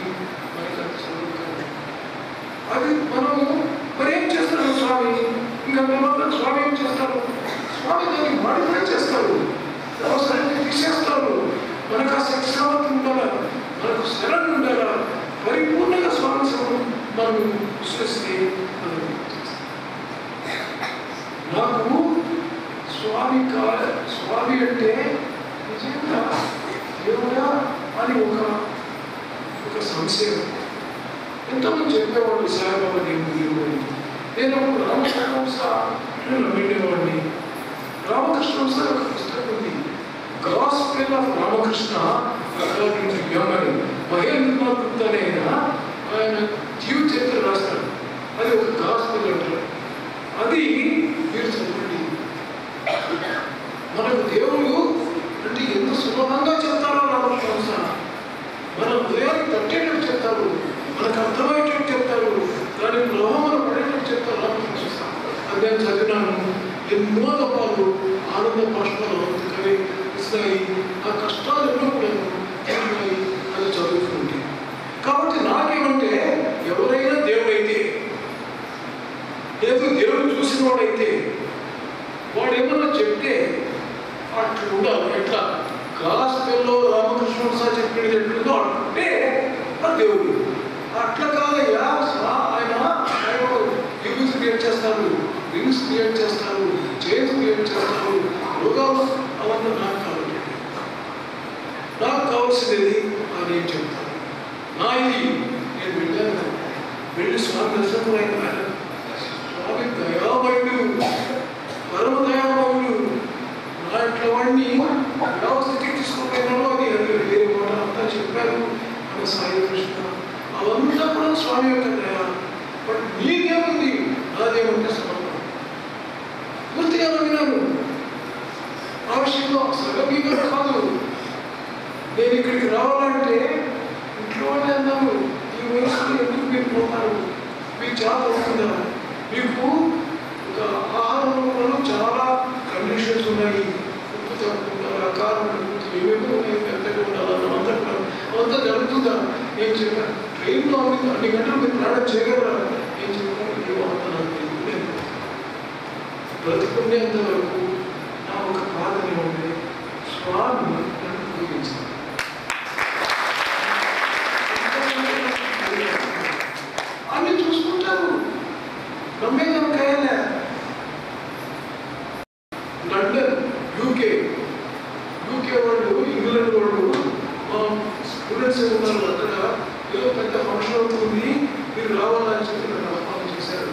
మనకి అంత చదువు కాదు. అది మనము మరి ఏం చేస్తారు స్వామి? ఇంకా మేము స్వామి ఏం చేస్తారు? స్వామి దాన్ని మాడిఫై చేస్తారు, అవసరాన్ని తీసేస్తారు. మనకు ఆ శిక్షావతి ఉండాలా, మనకు శరణ ఉండాలా, పరిపూర్ణంగా స్వామి మనం విశ్వసిస్తే నాకు స్వామి స్వామి అంటే నిజంగా దేవుడా అని ఒక సంశయం. ఎంతమంది చెప్పేవాళ్ళు సాయిబాబా దేవుడు. నేను రామకృష్ణ నమ్మేవాడిని. రామకృష్ణ ఒక పుస్తకం ఉంది, gospel of Ramakrishna according to యమని. మహేంద్ర గుప్తా ఆయన జీవ చరిత్ర రాస్తాడు. అది ఒక గాస్పెల్ అంటారు. అది మీరు చదవండి. మనకు దేవుడు అంటే ఎంత సులభంగా చెప్తారో రామకృష్ణ. మన హృదయాన్ని తట్టేటట్టు చెప్తారు, మనకు అర్థమయ్యేటట్టు చెప్తారు, దాని ప్రభావం పడేటట్టు చెప్తారు రామకృష్ణ. అది నేను చదివినాను. ఎన్నో దఫాలు ఆనంద భాషలో ఇస్తాయి. ఆ కష్టాలు ఎన్నో కూడా తీరినాయి అని చదువుకుంటే. కాబట్టి నాకేమంటే ఎవరైనా దేవుడైతే, లేదు దేవుడు చూసిన వాడైతే, వాడు ఏమన్నా చెప్తే అట్లా ఉండాలి. ఎట్లా గాస్పెల్లో రామకృష్ణ సార్ చెప్పినది ఎట్లుందో అంటే ఆ దేవుడు. అట్లా కాదయ్యా, ఆయన యూజ్ క్రియేట్ చేస్తారు, రింగ్స్ క్రియేట్ చేస్తారు, చైన్స్ క్రియేట్ చేస్తారు, రోగాలు అవన్నీ నాకు కావాలి. నాకు కావాల్సింది అని నేను చెప్తాను. నా ఇది నేను వెళ్ళాను, వెళ్ళి స్వామి దర్శనం అయిన స్వామి దయామయుడు, పరమ దయామయుడు. నా ఇంట్లో వాడిని ఎలా స్థితికి తీసుకోపోయినానో అది వేరే మాట అంతా చెప్పారు. సాయి కృష్ణ అవంతా కూడా స్వామి యొక్క దయ. బట్ నీకేముంది, నాదేముంటే సమర్పణ. పూర్తిగా నమ్మినాను. ఆ విషయంలో సగభీగా కాదు. నేను ఇక్కడికి రావాలంటే ఇంట్లో వాళ్ళే అన్నాను, ఈ వయసులో ఎందుకు మీరు పోతారు, మీకు చాలా అవుతుందా, మీకు ఒక ఆహారంలో చాలా కండిషన్స్ ఉన్నాయి, ఉప్పు తక్కువ ఉండాలి, కారం ఏమేమో ఉన్నాయి, పెద్దగా ఉండాలి, అవంతా జరుగుతుందా. ఏం చెప్పాను, ట్రైన్లో అన్ని గంటలు మీరు ప్రయాణం చేయగలరా, ఏం చెప్పాను, ఏమంతా నాకు తెలియదు. బ్రతుకునేంత వరకు నా ఒక బాధనే ఉంటే స్వామి నన్ను ఉపయోగించాలి. అన్ని చూసుకుంటారు, నమ్మేదనకాయలే. లండన్, యూకే వాళ్ళు, ఇంగ్లాండ్ వాళ్ళు స్టూడెంట్స్ ఉన్నారు అక్కడ. ఏదో పెద్ద ఫంక్షన్ అవుతుంది, మీరు రావాలని చెప్పి నన్ను ఆహ్వానం చేశారు.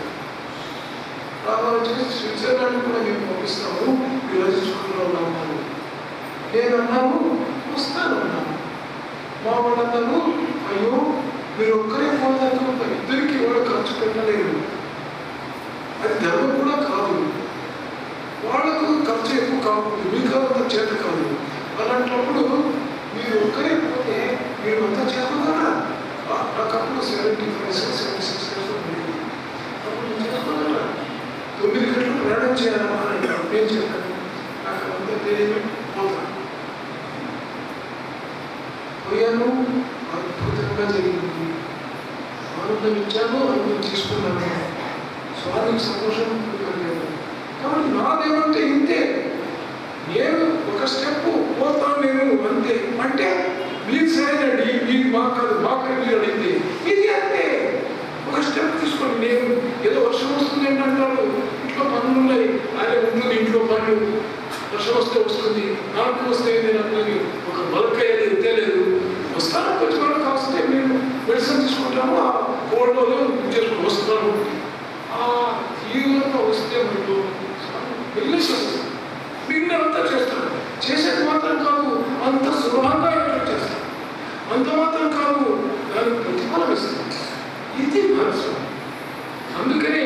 రావాలని చేసి స్విట్జర్లాండ్ కూడా మేము పంపిస్తాము, మీరు రచించుకుంటూ ఉన్నాము. నేను అన్నాను వస్తాను అన్నాను. మా వాళ్ళు అన్నాను, అయ్యో మీరు ఒక్కరే పోతారు, ఇద్దరికి కూడా ఖర్చు పెట్టలేదు, అది ధర్మం కూడా కాదు, వాళ్ళకు ఖర్చు ఎక్కువ కాకూడదు, మీకు అంత చేత కాదు. అలాంటప్పుడు మీరు ఒక్కరే పోతే మీరు అంతా చేసుకోగలరా? నాకప్పుడు 75-76 years ఉండేది. అప్పుడు నేను చేసుకోగలరా? 9 గంటలు ప్రయాణం చేయాలమ్మా అని నేను చెప్పాను. నాకు అంతా తెలియదు, పోతాను. పోయాను, అద్భుతంగా జరిగింది. ఆనందం ఇచ్చాను, ఆనందం తీసుకున్నాను. స్వామికి సంతోషం కలిగాను. కాబట్టి నాదేమంటే ఇంతే, నేను ఒక స్టెప్ పోతాను నేను అంతే. అంటే మీరు సరేనండి, మీకు మాకు కాదు, మాకు మీరు అడిగితే ఇది అంతే. ఒక స్టెప్ తీసుకోండి. నేను ఏదో వర్షం వస్తుంది ఏంటంటారు, ఇంట్లో పనులు ఉన్నాయి, అదే ఉంటుంది ఇంట్లో పనులు, వర్షం వస్తే వస్తుంది, నాకు వస్తే నేను అన్నది ఒక బలకయ్యేది ఎత్తేలేదు. వస్తాను, కొంచెం కూడా కాస్తే మేము మెడిసిన్ తీసుకుంటాము, ఆ కోల్డ్లో చేసుకుని వస్తున్నాను. ఆ తీవ్రత వస్తే మీరు వెళ్ళేసేస్తాను, మిగిలినంతా చేస్తాను. చేసేది మాత్రం కాదు, అంత సులభంగా ఎట్లా చేస్తాను, అంత మాత్రం కాదు, దానికి ప్రతిఫలం ఇస్తాను. ఇది మనసు. అందుకనే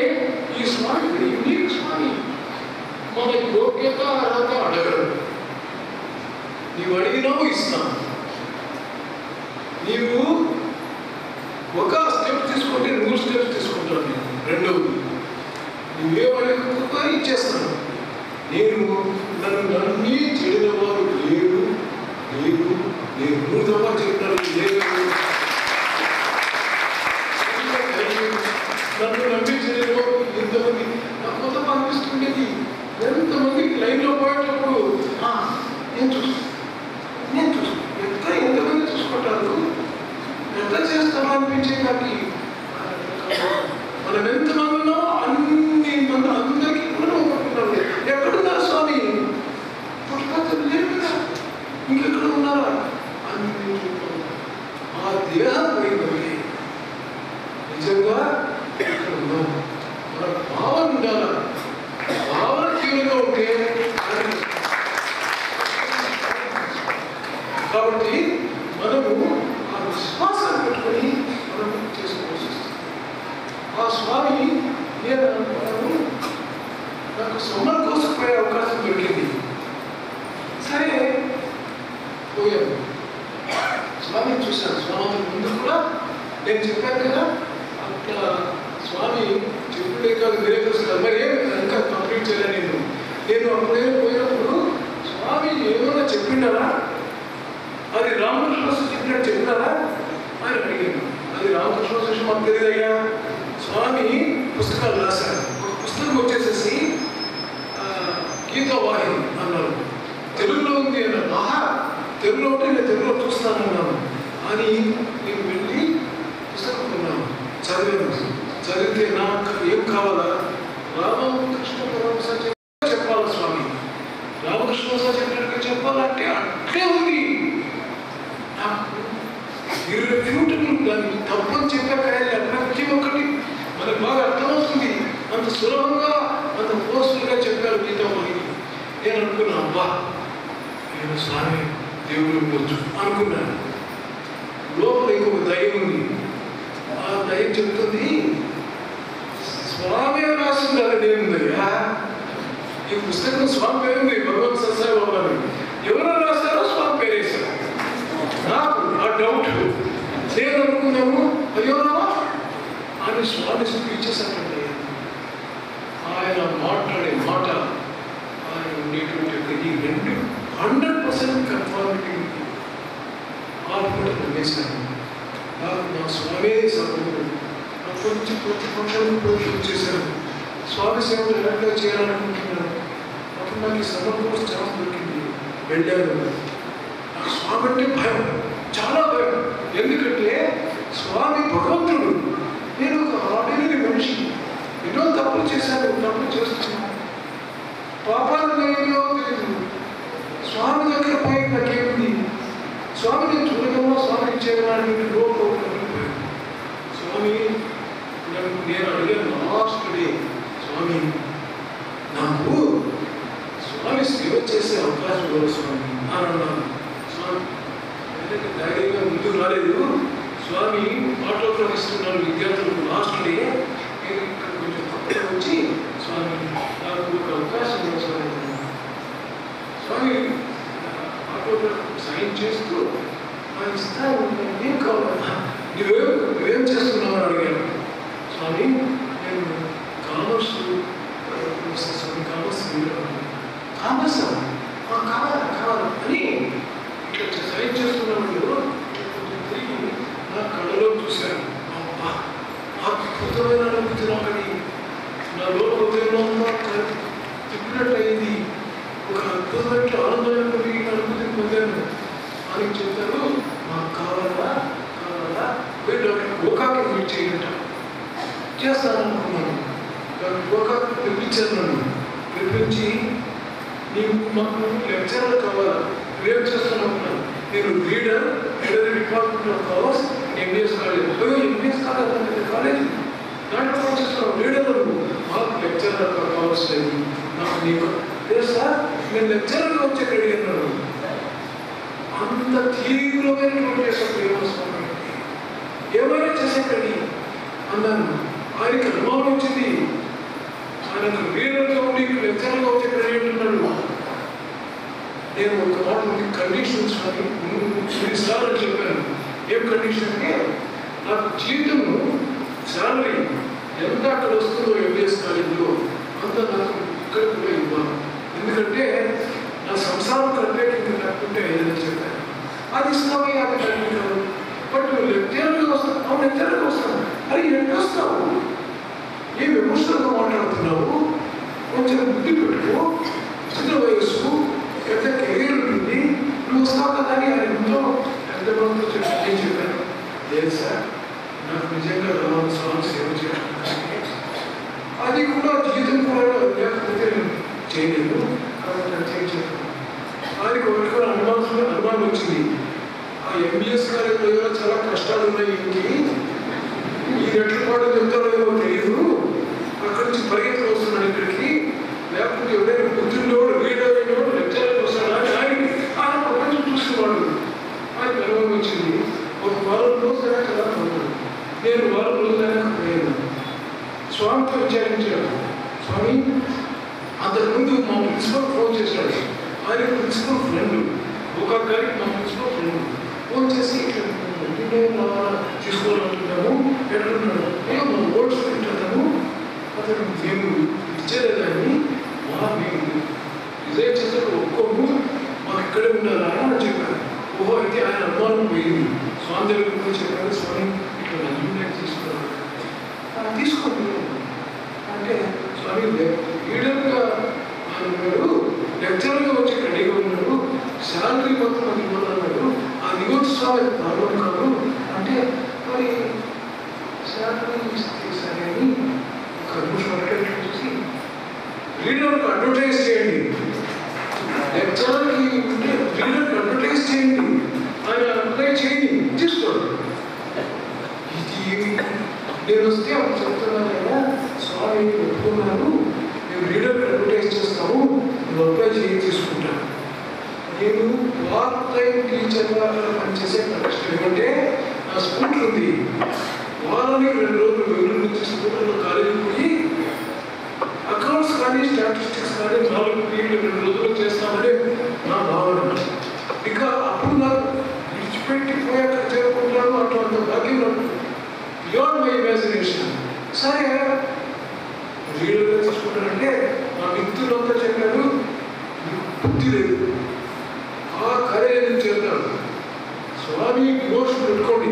ఈ స్వామి యూనిక్ స్వామి. మన యోగ్యత అర్హత అడగరు, నీవు అడిగినావు ఇస్తాను. నీవు ఒక స్టెప్ తీసుకుంటే 100 స్టెప్స్ తీసుకుంటాను నేను. రెండవది, నువ్వేమడగకుండా ఇచ్చేస్తాను. నేను నన్ను నమ్మి చెడిన వారు లేరు, లేరు, నేను 3 దఫా చెప్తాను లేదు. నన్ను నమ్మి చెడిన వారు ఎంతమంది, నాకు మొత్తం అనిపిస్తుండేది. ఎంతమందికి లైన్లో పోయేటప్పుడు నేను చూస్తాను ఎంతమంది చూసుకుంటారు, ఎంత చేస్తామో అనిపించే కానీ మనం ఎంతమంది ఉన్నామో అన్ని మంది అందరికీ కూడా ఒకటున్నాం. ఎక్కడున్నారు స్వామి? పుట్టుకలు లేరు కదా, ఇంకెక్కడ ఉన్నారా? అన్ని ఆ దేహం పోయిందండి. నిజంగా ఇక్కడ ఉన్నాం. మన భావన ఉండాలా, భావన తీవ్రంగా ఉంటే. కాబట్టి మనము ఆ విశ్వాసాన్ని పెట్టుకొని మనం చేసుకోవాల్సి వస్తుంది. ఆ స్వామి నేను అనుకున్నాను, నాకు సమ్మర్ కోసం పోయే అవకాశం దొరికింది. సరే పోయాను, స్వామిని చూశాను. స్వామి ముందు కూడా నేను చెప్పాను కదా, అట్లా స్వామి చెప్పుడే కాదు వేరే చూస్తాను. మరి ఏం ఇంకా కంప్లీట్ చేయలేదు నేను అప్పుడే పోయినప్పుడు స్వామి ఏమన్నా చెప్పిండారా, అది రామకృష్ణ చెప్పినట్టు చెప్పినారా అని అడిగాను. అది రామకృష్ణ మాకు తెలియదయ్యా, స్వామి పుస్తకాలు రాశారు. ఒక పుస్తకం వచ్చేసేసి గీతావాహిని అన్నారు, తెలుగులో ఉంది అన్నారు. ఆహా, తెలుగులో ఉంటే నేను తెలుగులో చూస్తానన్నాను అని నేను వెళ్ళి పుస్తకం కొన్నాను, చదివాను. చదివితే నాకు ఏం కావాలా, రామకృష్ణ పరమహంస చెప్పాలి స్వామి, రామకృష్ణ చెప్పినట్టుగా చెప్పాలంటే అట్లే ఉంది. నాకు ఇర్రెఫ్యూటబుల్, దానికి తప్పని చెప్పాక ప్రతి ఒక్కటి మనకు బాగా అర్థమవుతుంది. అంత సులభంగా అంత ఫోర్స్ఫుల్గా చెప్పారు గీతావాహిని. నేను అనుకున్నా, అబ్బా నేను స్వామి దేవుడు ఇవ్వచ్చు అనుకున్నాను. లోపల ఇంకొక చెప్తుంది స్వామి రాసిందని ఏముందయ్యా ఈ పుస్తకం స్వామి పేరుంది భగవత్ సత్సాయి బాబా ఎవరో రాస్తారో స్వామి పేరేశారు నాకు ఆ డౌట్ నేను అనుకున్నాము అయ్యో రామా అని స్వామి స్పీచెస్ అంటే ఆయన మాట్లాడే మాట ఆయన ఉండేటువంటి ఈ 100% కన్ఫార్మిటీ ఆత్మను వేశాను నాకు నా స్వామి సభ్యుడు అప్పటి నుంచి ప్రతి పక్షాలను ప్రయత్నం చేశాను స్వామి సేవలు ఎలాగా చేయాలనుకుంటున్నాను అప్పుడు నాకు ఈ సభ కోసం ఛాన్స్ దొరికింది వెళ్ళాను నాకు స్వామి అంటే భయం చాలా భయం ఎందుకంటే స్వామి భగవంతుడు నేను ఒక ఆర్డినరీ మనిషి ఎన్నో తప్పులు చేశాను తప్పులు చేస్తున్నాను పాపాలు ఏమో తెలియదు స్వామి దగ్గర పోయి నాకేమిటి స్వామిని చూడగలమా స్వామి ఇచ్చేయడానికి లోపల స్వామి నేను అడిగాను లాస్ట్ డే స్వామి నాకు స్వామి సేవ చేసే అవకాశం ఇవ్వరు స్వామి అని అన్నాను స్వామి ధైర్యంగా ముందుకు రాలేదు స్వామి ఆటో ప్రవహిస్తున్నాను విద్యార్థులకు లాస్ట్ డే నేను ఇక్కడ కొంచెం తక్కువ వచ్చి స్వామి నాకు ఒక అవకాశం ఇవ్వరు స్వామి స్వామి ఆటో సైన్ చేస్తూ ఆయన ఇస్తాను ఏం కావాలా నువ్వేం చేస్తున్నావు అని అడిగాను స్వామి నేను కామర్స్ స్వామి కామర్స్ కామర్స్ కావాలి అని ఇట్లా సైన్ చేస్తున్నాడు తిరిగి నా కళ్ళలో చూశాను అద్భుతమైన అనుభూతి నాకని నా లోపల తిప్పినట్టు అయింది ఒక అద్భుతమైన ఆనందమైన అనుభూతిని పొందాను అని చెప్తారు మాకు కావాలా పోయి డాక్టర్ గోకాకి మీట్ చేయంట చేస్తాననుకున్నాను డాక్టర్ గోకాకి పిలిపించాను నన్ను పిలిపించి నీకు మాకు లెక్చరర్ కావాలా నువ్వేం చేస్తున్నాను నేను reader department of commerce MBS college MBS college దాంట్లో ఏం చేస్తున్నావు రీడర్ మాకు లెక్చరర్ కామర్స్ లేదు నాకు నీకు లేదు సార్ నేను లెక్చరర్గా వచ్చే అడిగాను అంత తీవ్రమైనటువంటి ప్రేమస్వామి ఏమైనా చేసేటండి అన్నాను ఆయనకి అనుభవం వచ్చింది ఆయనకు రీడర్గా ఉండి లెక్చరర్గా వచ్చే అంటున్నాడు నేను ఒక మాట కండిషన్స్ సార్ అని చెప్పాను ఏం కండిషన్ అంటే నాకు జీవితంలో శాలరీ ఎంత అక్కడ వస్తుందో ఎంబీఎస్ కాలేజీలో అంత నాకు ఇక్కడ కూడా ఇవ్వాలి ఎందుకంటే నా సంసారం కట్టేటింది లేకుంటే ఏదైనా చెప్పాను అది ఇస్తామే అది కట్టించాను బట్ నువ్వు లెక్చరర్గా వస్తావు అవును లెక్చరర్గా వస్తాను అది ఎట్లా వస్తావు ఏం ఎమోషనల్గా మాట్లాడుతున్నావు కొంచెం బుద్ధి పెట్టుకో చిన్న వయస్సు పెద్ద కెరీర్ ఉంటుంది నువ్వు వస్తావు కదా అని ఆయనతో పెద్ద మందితో చెప్పాను లేదు సార్ నాకు నిజంగా రావాలి స్వామి సేవ చేయడానికి అది కూడా జీవితం కూడా లేకపోతే చేయలేదు కాబట్టి చెప్పాను ఆయనకి ఒకరికి అనుమానం వచ్చింది ఆ ఎంబీఎస్ కాలేజీలో చాలా కష్టాలు ఉన్నాయి ఇంటికి ఈ రెట్ల పాటు చెప్తారో ఏమో తెలియదు అక్కడి నుంచి పరిగెత్తులు వస్తున్నాడు ఇక్కడికి లేకపోతే ఎవరైనా బుద్ధుల్లోడు వీడోడు లెక్చరర్కి వస్తాడు అని ఆయన ప్రపంచం చూసేవాడు ఆయనకు అనుభవం వచ్చింది ఒక వారం రోజులైనా కదా ఉన్నాడు నేను వారం రోజులైనా పోయాను స్వామితో విచారించాడు స్వామి అంతకుముందు మా ప్రిన్సిపల్ ఫోన్ చేశాడు ఆయన ప్రిన్సిపల్ ఫ్రెండ్ ఒక గారికి మా ప్రిన్సిపల్ ఫ్రెండ్ ఫోన్ చేసి తీసుకోవాలంటున్నాము ఎట్లున్నాడు అయ్యో మా ఓట్స్ పెట్టాము అతను మేము ఇచ్చేదే కానీ మేము రిజైన్ చేసేది ఒక్కొక్క మాకు ఇక్కడే ఉండాలా అని చెప్పాను ఓహో అయితే ఆయన అనుమానం పోయింది స్వామి దగ్గర చెప్పాను స్వామి ఇట్లా నన్ను తీసుకున్నాను తీసుకోండి అంటే స్వామి లీడర్గా ఉన్నాడు లెక్చరర్గా వచ్చి రెడీగా ఉన్నాడు శాలరీ మొత్తం అది ఇవ్వాలన్నాడు ఆ నిగోత్సవం ప్రాబ్లం కాదు అంటే మరి శాలరీ ఇస్తే సరే అని ఒక నిమిషం చూసి లీడర్కి అడ్వర్టైజ్ చేయండి లెక్చరర్కి లీడర్కి అడ్వర్టైజ్ చేయండి ఆయన అప్లై చేయండి తీసుకోండి ఇది నేను వస్తే అప్పుడు చెప్తున్నాను కదా స్వామి ఒప్పుకున్నాను మేము లీడర్కి అడ్వర్టైజ్ చేస్తాము నువ్వు అప్లై చేయి తీసుకుంటాను నేను పార్ట్ టైం టీచర్గా పనిచేసే కష్టం ఏమంటే నా స్కూటర్ ఉంది వారం వారానికి 2 రోజులు బెంగళూరు నుంచి స్కూటర్లో కాలేజీకి పోయి అకౌంట్స్ కానీ స్టాటిస్టిక్స్ కానీ 4 పీరియడ్లు 2 రోజులు చేస్తామని నా భావన. ఇక అప్పుడు నాకు విడిచిపెట్టి పోయాక చేరుకుంటాను అట్లా అంత భాగ్యం నాకు బియాండ్ మై ఇమాజినేషన్. సరే రీల్గా తీసుకుంటానంటే నా మిత్రులంతా చెప్పారు బుద్ధి లేదు, ఆ కరేజ్ చేద్దాం, స్వామి డివోషన్ పెట్టుకోండి,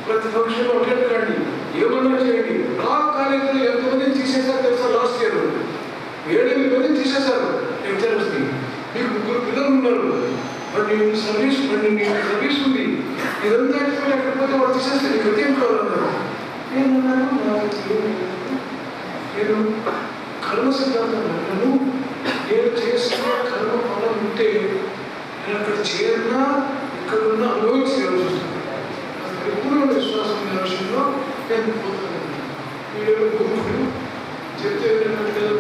ప్రతి ఫంక్షన్లో అటెండ్ కండి, ఏమన్నా చేయండి. నా కాలేజీలో ఎంతమందిని తీసేశారు తెలుసా? లాస్ట్ ఇయర్ 7 మందిని తీసేశారు లెక్చరర్స్ని. మీకు 3 పిల్లలు ఉన్నారు, బట్ నీకు సర్వీస్ ఉంది, ఇదంతా లేకపోతే వాళ్ళు తీసేస్తే నీకు గతేం కావాలన్నారు. నేను కర్మ సిద్ధాంతం అన్నాను. నేను చేసిన కర్మ ఫలం ఉంటే నేను అక్కడ చేరినా ఇక్కడ ఉన్న అనుభవించగలను. ఎప్పుడు విశ్వాసం ఉన్న విషయంలో నేను పోతాను. వీడియో గురువులు చెప్తే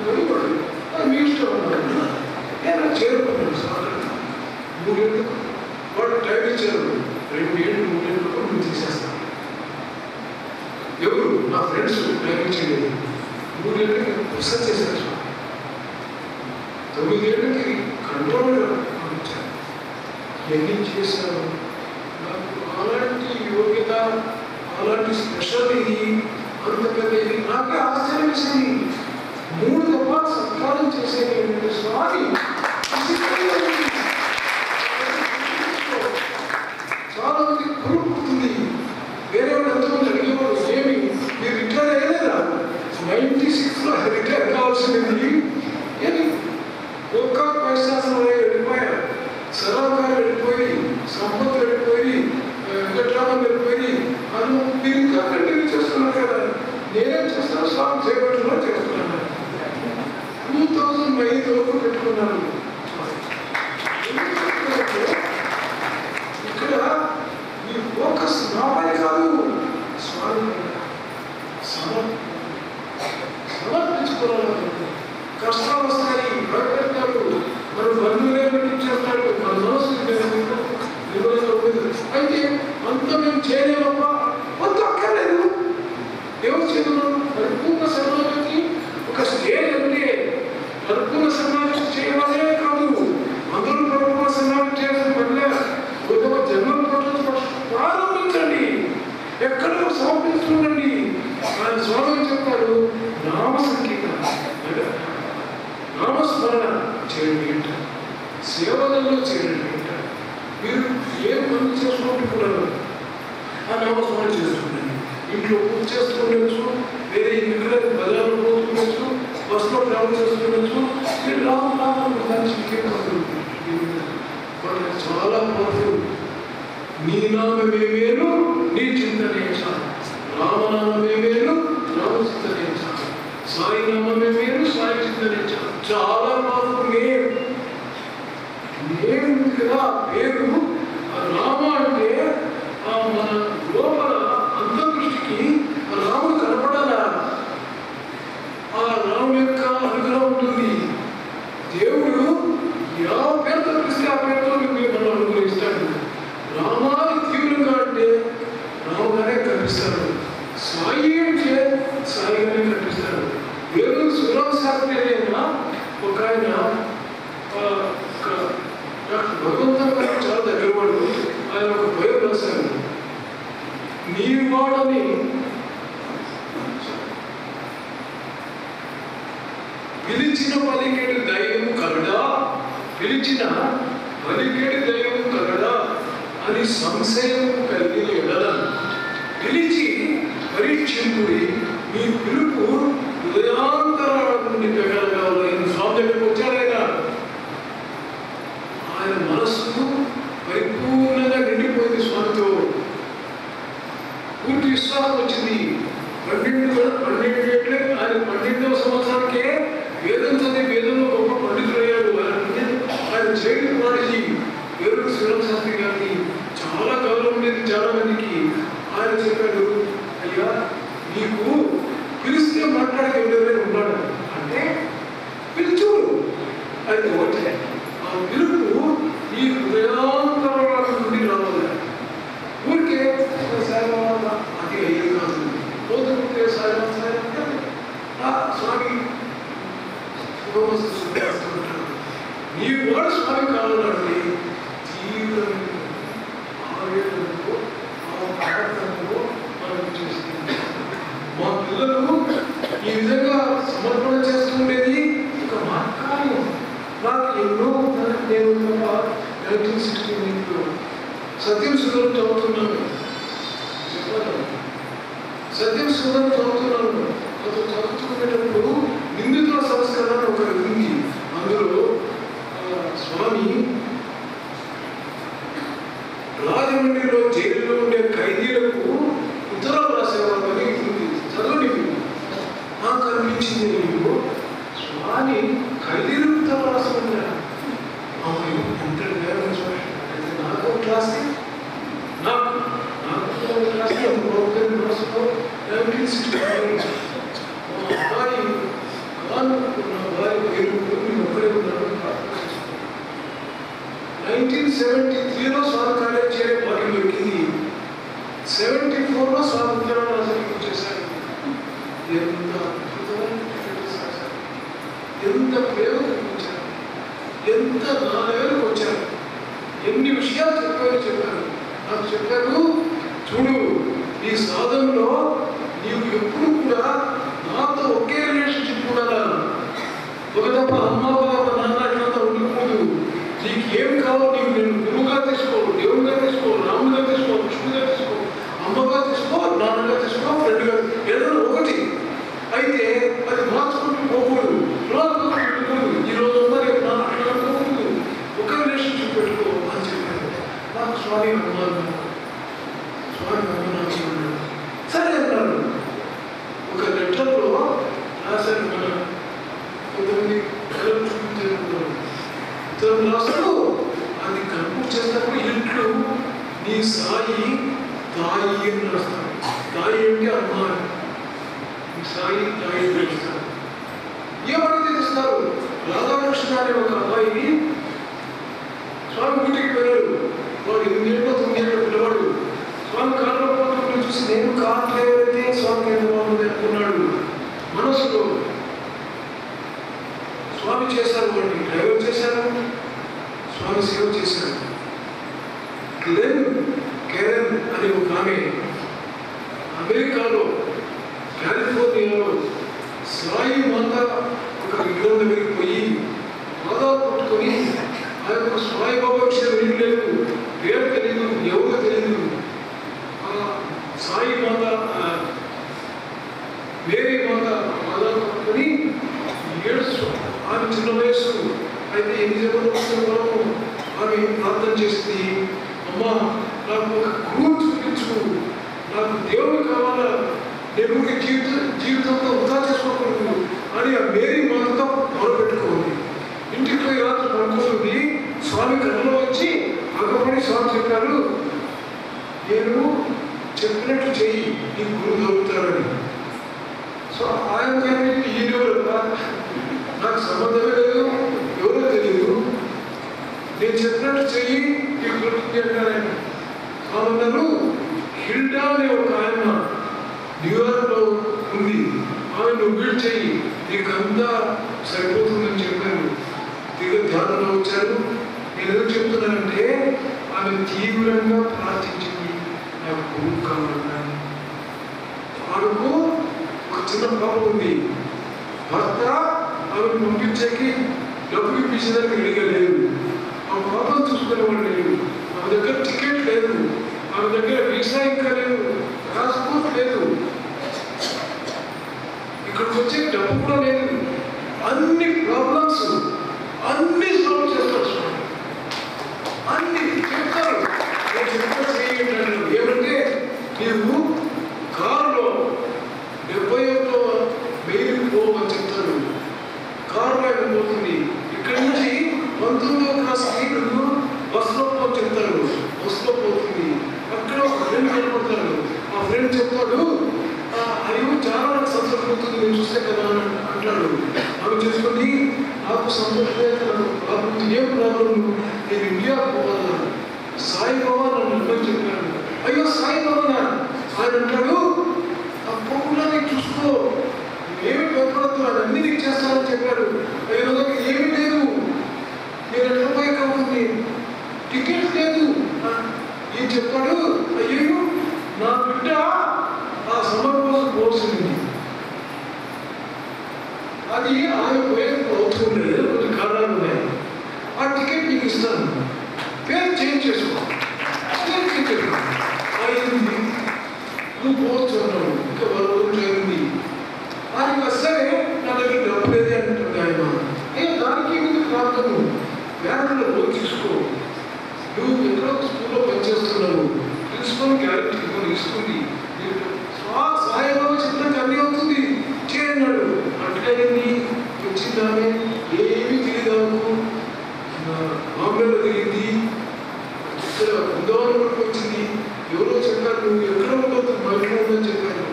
పోయి వాడు అది మీ ఇష్టం ఉన్నాను. నేను చేరుకున్నాను సార్. 3 ఏళ్ళకు వాడు టైం ఇచ్చారు, 2 ఏళ్ళు 3 ఏళ్ళకు నువ్వు తీసేస్తాను. ఎవరు? నా ఫ్రెండ్స్ టైం ఇచ్చేది. 3 ఏళ్ళకి పుస్తకం చేశారు, 9 ఏళ్ళకి కంట్రోల్ పంపించారు. ఎన్ని చేశారు? నాకు అలాంటి యోగ్యత, అలాంటి స్పెషల్ ఇది, అంత పెద్ద ఇది నాకే ఆశ్చర్యం వేసింది. 3 దఫా సత్కారం చేసేది ఏంటంటే స్వామి చాలా మంది కొనుక్కుంటుంది. వేరే వాళ్ళు ఎంతమంది అడిగేవాడు, ఏమి మీరు రిటైర్ అయ్యలేదా? 96లో రిటైర్ కావాల్సింది. ఏమి ఒక్క పైసా వెళ్ళిపోయారు, సరావు గారు వెళ్ళిపోయి, సంపత్ వెళ్ళిపోయి, వెంకట్రామన్ వెళ్ళిపోయి, అని మీరు ఇంకా కంటిన్యూ చేస్తున్నారు కదా. నేనేం చేస్తాను? స్వామి చేపట్టులో చేస్తున్నాను. 2005 వరకు పెట్టుకున్నాను. ఇక్కడ ఈ ఫోకస్ నా పని కాదు, స్వామి సమర్పించుకోవాలి. కష్టాలు వస్తాయి, భయపెడతాడు, మన బంధువులే పెట్టించేస్తాడు, మన మనసు అయితే అంత మేము చేయలేమమ్మా, అంత అక్కర్లేదు. ఎవరు చేస్తున్నాం? పరిపూర్ణ సమాజానికి ఒక స్టేజ్ అంటే పరిపూర్ణ సమాజం చేయడమే కాదు, అందరూ పరిపూర్ణ సమాజం చేసిన పనిలే. ఒక జన్మ ప్రారంభించండి, ఎక్కడో సమర్పించుకోండి. ఆయన స్వామి చెప్తాడు, నామ సంకీర్తన, నామస్మరణ చేయండి అంట, సేవలలో చేయండి అంట. మీరు ఏ పని చేసుకుంటున్నారు ఆ నామస్మరణ చేసుకుంటండి. ఇంట్లో పూజ చేసుకుండొచ్చు, వేరే ఇంట్లో బజార్లో పోతుండొచ్చు, బస్సులో ట్రావెల్ చేస్తుండొచ్చు. మీరు చాలా పవర్ఫుల్. నీ నామమే వేరు, నీ చింతనే చాలు. రామనామమే వేరు, రామ చింతనే చాలు. సాయి నామమే వేరు, సాయి చింతనే చాలు. చాలా పవర్ఫుల్ నేమ్ కదా పేరు. రామ అంటే మన లోపల అంతర్దృష్టికి రాముడు కనపడాలా? ఆ రాము యొక్క అనుగ్రహం ఉంటుంది. దేవుడు ಯಾವ పేరుతో పిలిస్తే ఆ పేరుతో మిమ్మల్ని అనుగ్రహిస్తాడు. రామాని తీవ్రంగా అంటే రాముగానే కనిపిస్తాడు, సాయి అంటే సాయిగానే కనిపిస్తాడు. వేరు సురామ్ శాస్త్రి అయినా ఒక ఆయన భగవంతుడు గారికి చాలా దగ్గరవాడు. ఆయన ఒక భయం రాశారు, నీ వాడని పిలిచిన పలికేడు దైవము కలడా, పిలిచిన పలికేడు దైవము కలడా అని సంశయం కలిగిన ఎడల పిలిచి పరీక్షింపుడి, మీ పిలుపు హృదయాంతరాల నుండి పెగలగలదని స్వామి దగ్గరికి వచ్చాడైనా. ఆయన మనస్సు పరిపూర్ణంగా నిండిపోయింది స్వామితో. పూర్తి విశ్వాసం వచ్చింది. 12 ఏళ్ళే ఆయన 12వ సంవత్సరానికే వేదం చదివి వేదంలో గొప్ప పండితుడయ్యాడు. ఆయన జైలు పాడిజీ వేరు శ్రీరామ్ శాస్త్రి గారిని చాలా గౌరవం ఉండేది చాలా మందికి. ఆయన చెప్పాడు, అయ్యా నీకు పిలిస్తే మాట్లాడే ఎవరైనా ఉన్నాడు అంటే పిలుచు. అయితే ఒకటే ఆ పిలుపు ఈ హృదయాంతరాల నుండి రావాలి. ఊరికే అది అయ్యేది కాదు. 1969లో సత్యం సుందరం చదువుతున్నాను చెప్పాను. సత్యం సుందరం చదువుతున్నాను. అతను చదువుకునేటప్పుడు నిందితుల సంస్కరణ ఒక ఉంది. అందులో స్వామి రాజమండ్రిలో జైల్లో ఉండే ఖైదీలకు ఉత్తరాలు రాసేవాళ్ళని ఉంది. చదవండి. నాకు అనిపించింది, నేను స్వామి ఖైదీలకు ఉత్తరాలు రాసుకున్నా ఎంత నాకు క్లాస్ నాకు క్లాస్ 1969 అబ్బాయి పేరు ఒక్కడే ఉన్నాడు. 1973లో స్వామి కాలేజ్ చేరే భాగ్యం దొరికింది. 74లో స్వామి ఉత్తరాలు రాసరికి వచ్చేసారు. ఎంత అద్భుతమైన ఎంత ప్రేమ కనిపించారు, ఎంత నా లెవెల్కి వచ్చారు, ఎన్ని విషయాలు చెప్పారు. నాకు చెప్పారు, చూడు ఈ సాధనలో నీవు ఎప్పుడు కూడా నాతో ఒకే రిలేషన్షిప్ ఉండాలా. ఒక తప్ప అమ్మ బాబా నాన్న ఇట్లంతా ఉండిపోదు. నీకు ఏం కావాలో నీకు నేను గురువుగా తీసుకో, దేవుడిగా తీసుకో, రాముడిగా తీసుకో, కృష్ణుడిగా తీసుకో, అమ్మగా తీసుకో, నాన్నగా తీసుకో, ఫ్రెండ్గా ఏదైనా ఒకటి. అయితే అది మార్చుకుంటూ పోకూడదు. ఈరోజు రేపు నాన్న అట్లా పోకూడదు. ఒక రిలేషన్షిప్ పెట్టుకో అని చెప్పారు. నాకు స్వామి అన్నాను. సరే అన్నారు. ఒక లెటర్లో రాశారు. మన కొంతమంది చూపించారు రాస్తాడు. అది కంప్లీట్ చేసినప్పుడు ఇంట్లో నీ సాయి తాయి అని రాస్తాడు. తాయి అంటే అమ్మ, సాయి తాయి రాస్తారు. ఏమని తెలుస్తారు? రాధాకృష్ణ అనే ఒక అబ్బాయి స్వామి గుడికి పోయాడు. వాడు 8-9 పిల్లవాడు. స్వామి కారులో పోతుంటే చూసి నేను కారు డ్రైవర్ అయితే స్వామికి ఎంత బాగుంది అనుకున్నాడు మనసులో. స్వామి చేశారు, వాడిని డ్రైవర్ చేశారు, స్వామి సేవ చేశారు. కెరెన్ అనే ఒక ఆమె అమెరికాలో కాలిఫోర్నియాలో సాయి మాత ఒక విగ్రహం దగ్గరికి పోయి పాదాలు పట్టుకొని ఆ యొక్క సాయి బాబా విషయం ఏం లేదు, పేరు తెలియదు, ఎవరు తెలియదు. సాయి మాత మేరీ మాత పాదాలు పట్టుకొని ఏడుస్తూ, ఆమె చిన్న వయస్సు అయితే ఎన్ని జన్మలు వస్తున్నామో ఆమె ప్రార్థన చేసింది. అమ్మా నాకు ఒక గురువు చూపించు, నాకు దేవుడు కావాలా, నేను జీవితంలో వృధా చేసుకోకూడదు అని ఆ మేరీ మాతతో మొదలుపెట్టుకోండి. ఇంటికి పోయి రాత్రి పడుకోండి. స్వామి కళ్ళలో వచ్చి అగపడి స్వామి చెప్పారు, నేను చెప్పినట్టు చెయ్యి, నీ గురువు దొరుకుతారని. సో ఆయన ఈయనెవరు, నాకు సంబంధమే లేదు, ఎవరో తెలియదు, నేను చెప్పినట్టు చెయ్యి నీకు దొరుకుతుంది అంటారు. స్వామి హిల్డా అనే ఒక ఆయన న్యూయార్క్లో ఉంది, ఆమె నువ్వు వీడు చెయ్యి నీకంతా సరిపోతుందని చెప్పారు. ధ్యానంలో వచ్చారు. నేను ఎందుకు చెప్తున్నానంటే ఆమె తీవ్రంగా ప్రార్థించింది, నాకు గురువు కావాలన్నాను. ఆమెకు ఒక చిన్న ప్రాబ్లం ఉంది. భర్త ఆమెను పంపించేకి డబ్బులు ఇప్పించేదానికి రెడీగా లేదు. ఆ ప్రాబ్లం చూసుకునేవాడు లేదు. ఆమె దగ్గర టికెట్ లేదు, ఆమె దగ్గర వీసా ఇంకా లేదు, పాస్పోర్ట్ లేదు, ఇక్కడికి వచ్చే డబ్బు కూడా లేదు. అన్ని ప్రాబ్లమ్స్ అన్ని సాల్వ్ చేస్తారు స్వామి, అన్ని చెప్తారు. ఏమంటే నీవు కారులో 71వ మైలుకి పోవని చెప్తారు. కారులో ఆయన పోతుంది. ఇక్కడి నుంచి 19వ క్లాస్కి నువ్వు బస్సులో పోని చెప్తారు. బస్సులో పోతుంది. అక్కడ ఒక ఫ్రెండ్ కనపడతాడు. ఆ ఫ్రెండ్ చెప్తాడు, అయ్యో చాలా నాకు సంతోషం అవుతుంది నేను చూస్తే కదా అని అంటాడు. అవి చేసుకొని నాకు సంతోషమే, నాకు ప్రాబ్లం ఏం ప్రాబ్లం, నేను ఇండియా పోవాలా, సాయిబాబా నన్ను అర్థం చెప్పాడు. అయ్యో సాయిబాబా ఆయన అంటాడు, ఆ పోకుండా నీకు చూసుకో, ఏమి భయపడద్దు, ఆయన అన్ని నీకు చేస్తానని చెప్పాడు. అయ్యో నాకు ఏమీ లేదు, నేను ఎట్లా పోయి అవుతుంది, టికెట్ లేదు. ఏం చెప్పాడు, అయ్యో నా బిడ్డ ఆ సమర్ కోసం పోల్సింది, అది ఆయన పోయే అవుతుండే కొన్ని కారణాలు ఉన్నాయి, ఆ టికెట్ నీకు ఇస్తాను, నువ్వు పోవచ్చు అన్నాడు. ఇంకా 1 రోజు అయింది. ఆయన సరే నా దగ్గర డబ్బు లేదే అంటుంది ఆయన. అయ్యో దానికి ముందు ప్రార్థన వేరలో రోజు తీసుకో, నువ్వు ఎక్కడో స్కూల్లో పనిచేస్తున్నావు, తెలుసుకొని గ్యారెంటీ ఇస్తుంది, సాయిబాబా చెప్పినట్టు అన్నీ అవుతుంది చేయన్నాడు. అట్లయింది. వచ్చిందామే ఏమీ తెలియదాము, బాంబేలో తెలియంది, ఇక్కడ బృందావనం వరకు వచ్చింది. ఎవరో చెప్పారు నువ్వు ఎక్కడ ఉండవు బయట ఉండని చెప్పారు.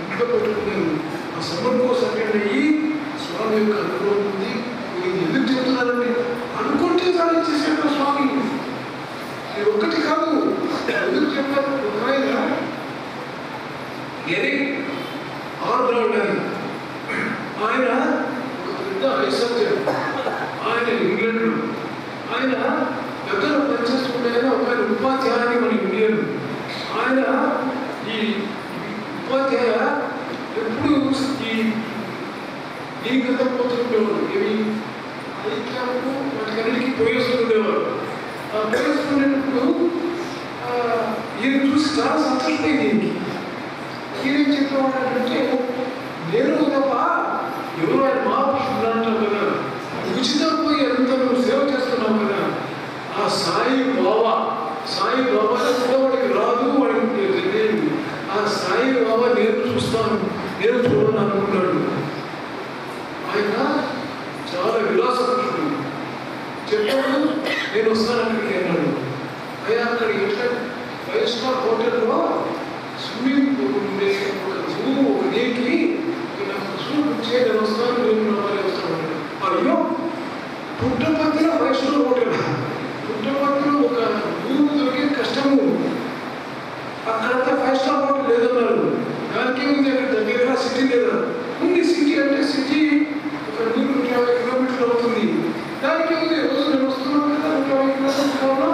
ఇంట్లో పెట్టుకున్నాను. ఆ సమర్ కోసం అటెండ్ అయ్యి స్వామి యొక్క అనుభవం ఉంది. నేను ఎందుకు చెప్తున్నానండి అనుకుంటే దాన్ని చేశాడు స్వామి. ఇది ఒక్కటి కాదు, ఎందుకు చెప్పారు. ఒక ఆయన ఎరిక్ ఆర్బ్రౌడ్ అని ఆయన ఒక పెద్ద ఐ సర్జన్. ఆయన ఇంగ్లాండ్లో ఆయన దగ్గర పనిచేస్తుంటే ఒక ఉపాధ్యాయుని మన ఇండియన్. ఆయన ఈ ఉపాధ్యాయ ఎప్పుడు ఈ గత పోతుండేవాడు. ఏమి ఐక్యాలకు వాటికన్నిటికీ పోయేస్తుండేవాడు. ఆ పోయేస్తుండేటప్పుడు ఈయన చూసి చాలా సంతోషమైంది. దీనికి ఈయన చెప్పేవాడు అంటే నేను తప్ప ఎవరు ఆయన మహాపురుషుడు అంటాం కదా, ఉచితం పోయి ఎంత నువ్వు సేవ చేస్తున్నావు కదా, ఆ సాయి బాబా కూడా వాడికి రాదు, వాడికి తెలియదు. ఆ సాయి బాబా నేను చూస్తాను, నేను చూడను అనుకున్నాడు. ఆయన చాలా విలాసపురుషుడు. చెప్పాడు నేను వస్తాను అక్కడికి అన్నాడు. అయ్యా అక్కడ ఎట్లా 5 స్టార్ హోటల్లో స్విమ్మింగ్ పూల్ ఉండే ఒక రూమ్, ఒక నీటికి నాకు సూప్ చేయ నేను వస్తాను, నేను రావాలి వస్తాను అన్నాడు. అయ్యో పుట్టపర్తిలో 5 స్టార్ హోటల్, పుట్టపర్తిలో ఒక రూమ్ దొరికే కష్టము, అక్కడంతా 5 స్టార్ హోటల్ లేదన్నారు. దానికి ఉంది అక్కడ దగ్గర సిటీ లేదా ఉంది. సిటీ అంటే సిటీ ఒక 150 కిలోమీటర్లు అవుతుంది. దానికి ఉంది రోజు నేను వస్తున్నాను కదా 150 కిలోమీటర్లు కావాలా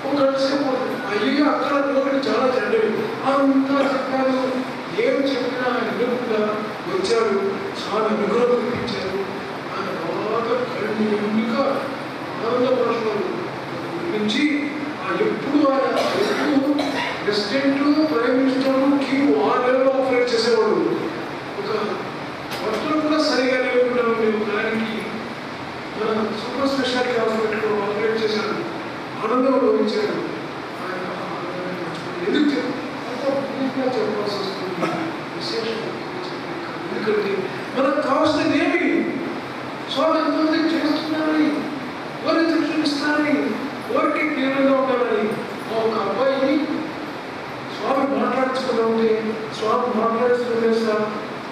ఒక గంట సేపు అవుతుంది. అయ్యో అక్కడ ఒకటి చాలా చెడ్డవి అంతా చెప్పారు. ఏం చెప్పినా ఆయన వినకుండా వచ్చాడు. చాలా అనుగ్రహం చూపించారు. ఆయన బాగా కళ్ళు ఆనందపరుస్తున్నారు నుంచి ఎప్పుడు ప్రెసిడెంట్, ప్రైమ్ మినిస్టర్, కింగ్ ఆ లెవెల్లో ఆపరేట్ చేసేవాడు. ఒక వర్తలు కూడా సరిగా లేకుండా ఉండే ఒక ఆయనకి మన సూపర్ స్పెషాలిటీ హాస్పిటల్లో ఆపరేట్ చేశాడు. ఆనందం అనుభవించాడు. ఆయన ఎందుకు చెప్పాల్సి వస్తుంది విశేషం. ఎందుకంటే మనకు కావాల్సినది ఏమి స్వామి ఎంతమంది చేస్తున్నారని, వారి దృష్టిస్తారని, వారికి తీవ్రంగా ఉండాలని. ఒక అబ్బాయి స్వామి మాట్లాడించుకున్నా ఉంటే స్వామి మాట్లాడుతుంటే సార్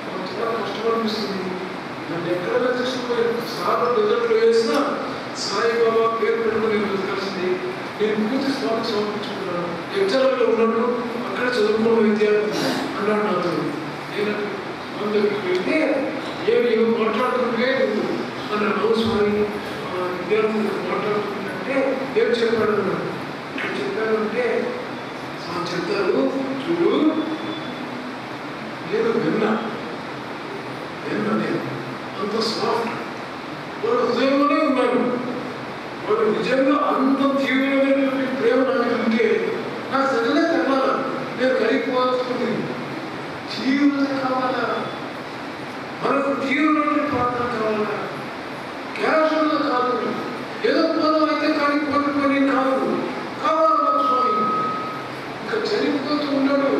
నాకు చాలా కష్టం అనిపిస్తుంది. నన్ను ఎక్కడైనా తీసుకుపోయి సార్లు రిజల్ట్లో వేసినా సాయిబాబా పేరు పెట్టుకుని బతకాల్సింది. నేను పూర్తి స్వామికి సమర్పించుకున్నాను. ఎగ్జామ్లో ఉన్నాడు, అక్కడ చదువుకున్న విద్యార్థి అన్నాడు నాతో. నేను అందరికి వెళ్తే ఏమి మాట్లాడుతుంటే అన్నాడు. స్వామి విద్యార్థులు మాట్లాడుతుంటే ఏం చెప్పాడు అన్నాడు. ఇక్కడ చెప్పానంటే చెప్తారు చూడు, నేను విన్నా నేను అంత సాఫ్ట్, వాడు హృదయంలోనే ఉన్నాడు. వాడు నిజంగా అంత తీవ్రమైనటువంటి ప్రేమ నాకు ఉంటే నాకు తగ్గలే తెల్లాలా, నేను కరిగిపోతుంది. తీవ్రత కావాలా, మనకు తీవ్రమైన ప్రార్థన కావాలా, క్యాషువల్గా కాదు, ఏదో పోదాం అయితే కానీ పోకపోయి కాదు, కావాలి నాకు స్వామి. ఇంకా చనిపోతూ ఉన్నాడు,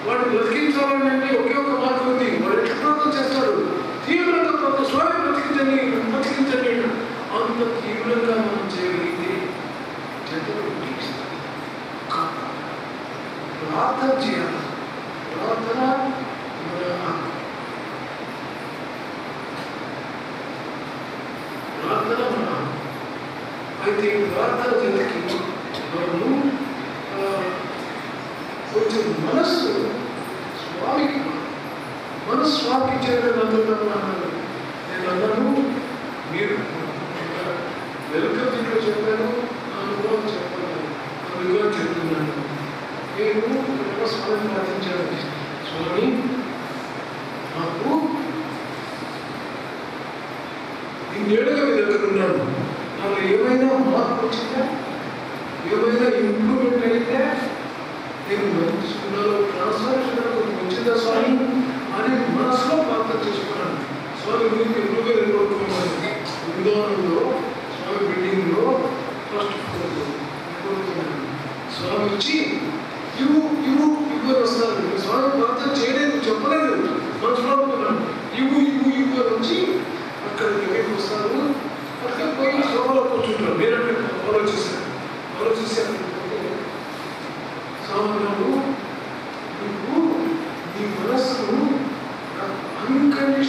వాడిని బ్రతికించాలని అంటే ఒకే ఒక మార్గం ఉంది. వాడు ఎట్లా ప్రార్థన చేస్తాడు, తీవ్రంగా ప్రార్థన, స్వామి బ్రతికించండి బ్రతికించండి. అంత తీవ్రంగా మనం చేయగలిగితే ప్రార్థన చేయాలి. ప్రార్థన మన అయితే ప్రార్థన చేతికి మనము కొంచెం మనస్సు స్వామికి చేయాలన్నాను. నేను అన్నాను, మీరు వెల్కమ్ దీంట్లో చెప్పాను, అనుభవం చెప్పాను, అందులో చెప్తున్నాను. నేను స్వామిని ప్రార్థించాను, స్వామి నాకు ఇన్నేళ్ళుగా మీ దగ్గర ఉన్నాను, నాకు ఏమైనా మార్పు వచ్చిందా, ఏమైనా ఇంప్రూవ్మెంట్ అయితే నేను మంచుకున్నాను, ట్రాన్స్ఫర్మేషన్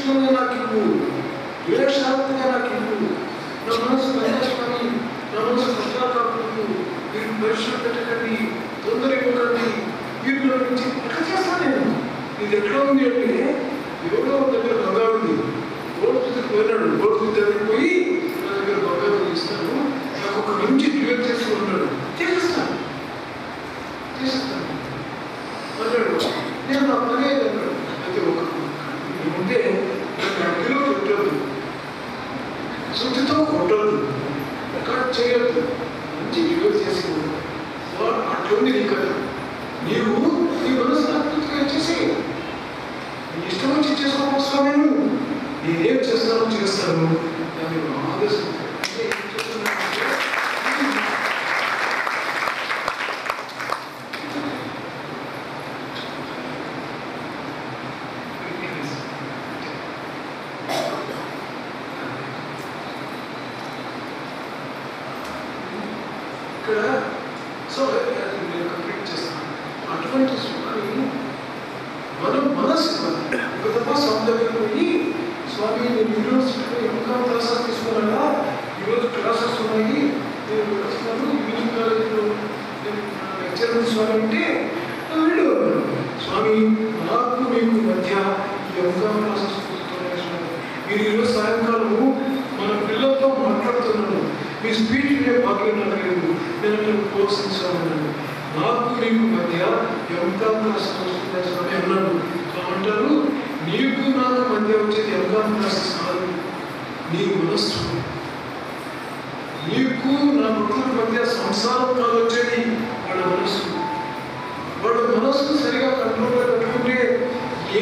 నిర్విషయంగా నాకు ఇవ్వు, విలక్షణంగా నాకు ఇవ్వు, నా మనసు ప్రజాస్వామి, నా మనసు పశ్చాత్తాపము, మీరు పరిశ్రమ పెట్టకండి, తొందర ఇవ్వకండి, వీరిలో నుంచి ఎట్లా చేస్తాను నేను? ఇది ఎట్లా ఉంది అంటే ఎవరో దగ్గర బంగారు ఉంది, గోల్డ్ స్మిత్ పోయినాడు, గోల్డ్ స్మిత్ దగ్గరికి పోయి నా దగ్గర బంగారు ఇస్తాను, నాకు ఒక మంచి డ్యూయల్ చేసుకుంటాడు, చేసేస్తాను అన్నాడు. నేను నా పని అన్నాడు. అయితే ఒక ఉంటే నాకు అగ్గిలో పెట్టదు, శుద్ధితో కొట్టదు, రికార్డ్ చేయొద్దు, మంచి డ్యూయల్ చేసుకుంటాడు. అట్లుంది నీ కదా, నీవు నీ మనసు పూర్తిగా చేసి నీ ఇష్టం వచ్చి చేసుకోవచ్చా? నేనేం చేస్తానో చేస్తాను, దాన్ని ఆదేశం ఇక్కడ. సో నేను కంప్లీట్ చేస్తాను. అటువంటి సుఖాన్ని మనం మనసు ఒక తప్ప స్వామి దగ్గర పోయి, స్వామి నేను యూనివర్సిటీలో ఎంకామ్ క్లాసెస్ తీసుకున్నాగా, ఈరోజు క్లాసెస్ ఉన్నాయి, నేను వస్తున్నాను, ఈవినింగ్ కాలేజీలో నేను లెక్చర్ స్వామి అంటే వీడు స్వామి నాకు మీకు మధ్య ఈ ఎంకామ్ క్లాసెస్ మీరు ఈరోజు సాయంకాలము మన పిల్లలతో మాట్లాడుతున్నాను, మీ స్పీచ్ భాగ్యం నాకు లేదు, నేను ప్రోత్సహించాలన్నాను. నాకు నీకు మధ్య ఎంకామ్ క్లాసెస్ వస్తున్నాయి స్వామి అన్నాడు. అంటారు, నీకు నాకు మధ్య వచ్చేది ఎంకామ్ క్లాసెస్ కాదు, నీ మనస్సు. నీకు నా భక్తుల మధ్య సంసారం కాదు వచ్చేది వాడు మనస్సు. వాడు మనస్సు సరిగా కంట్రోల్లో పెట్టుకుంటే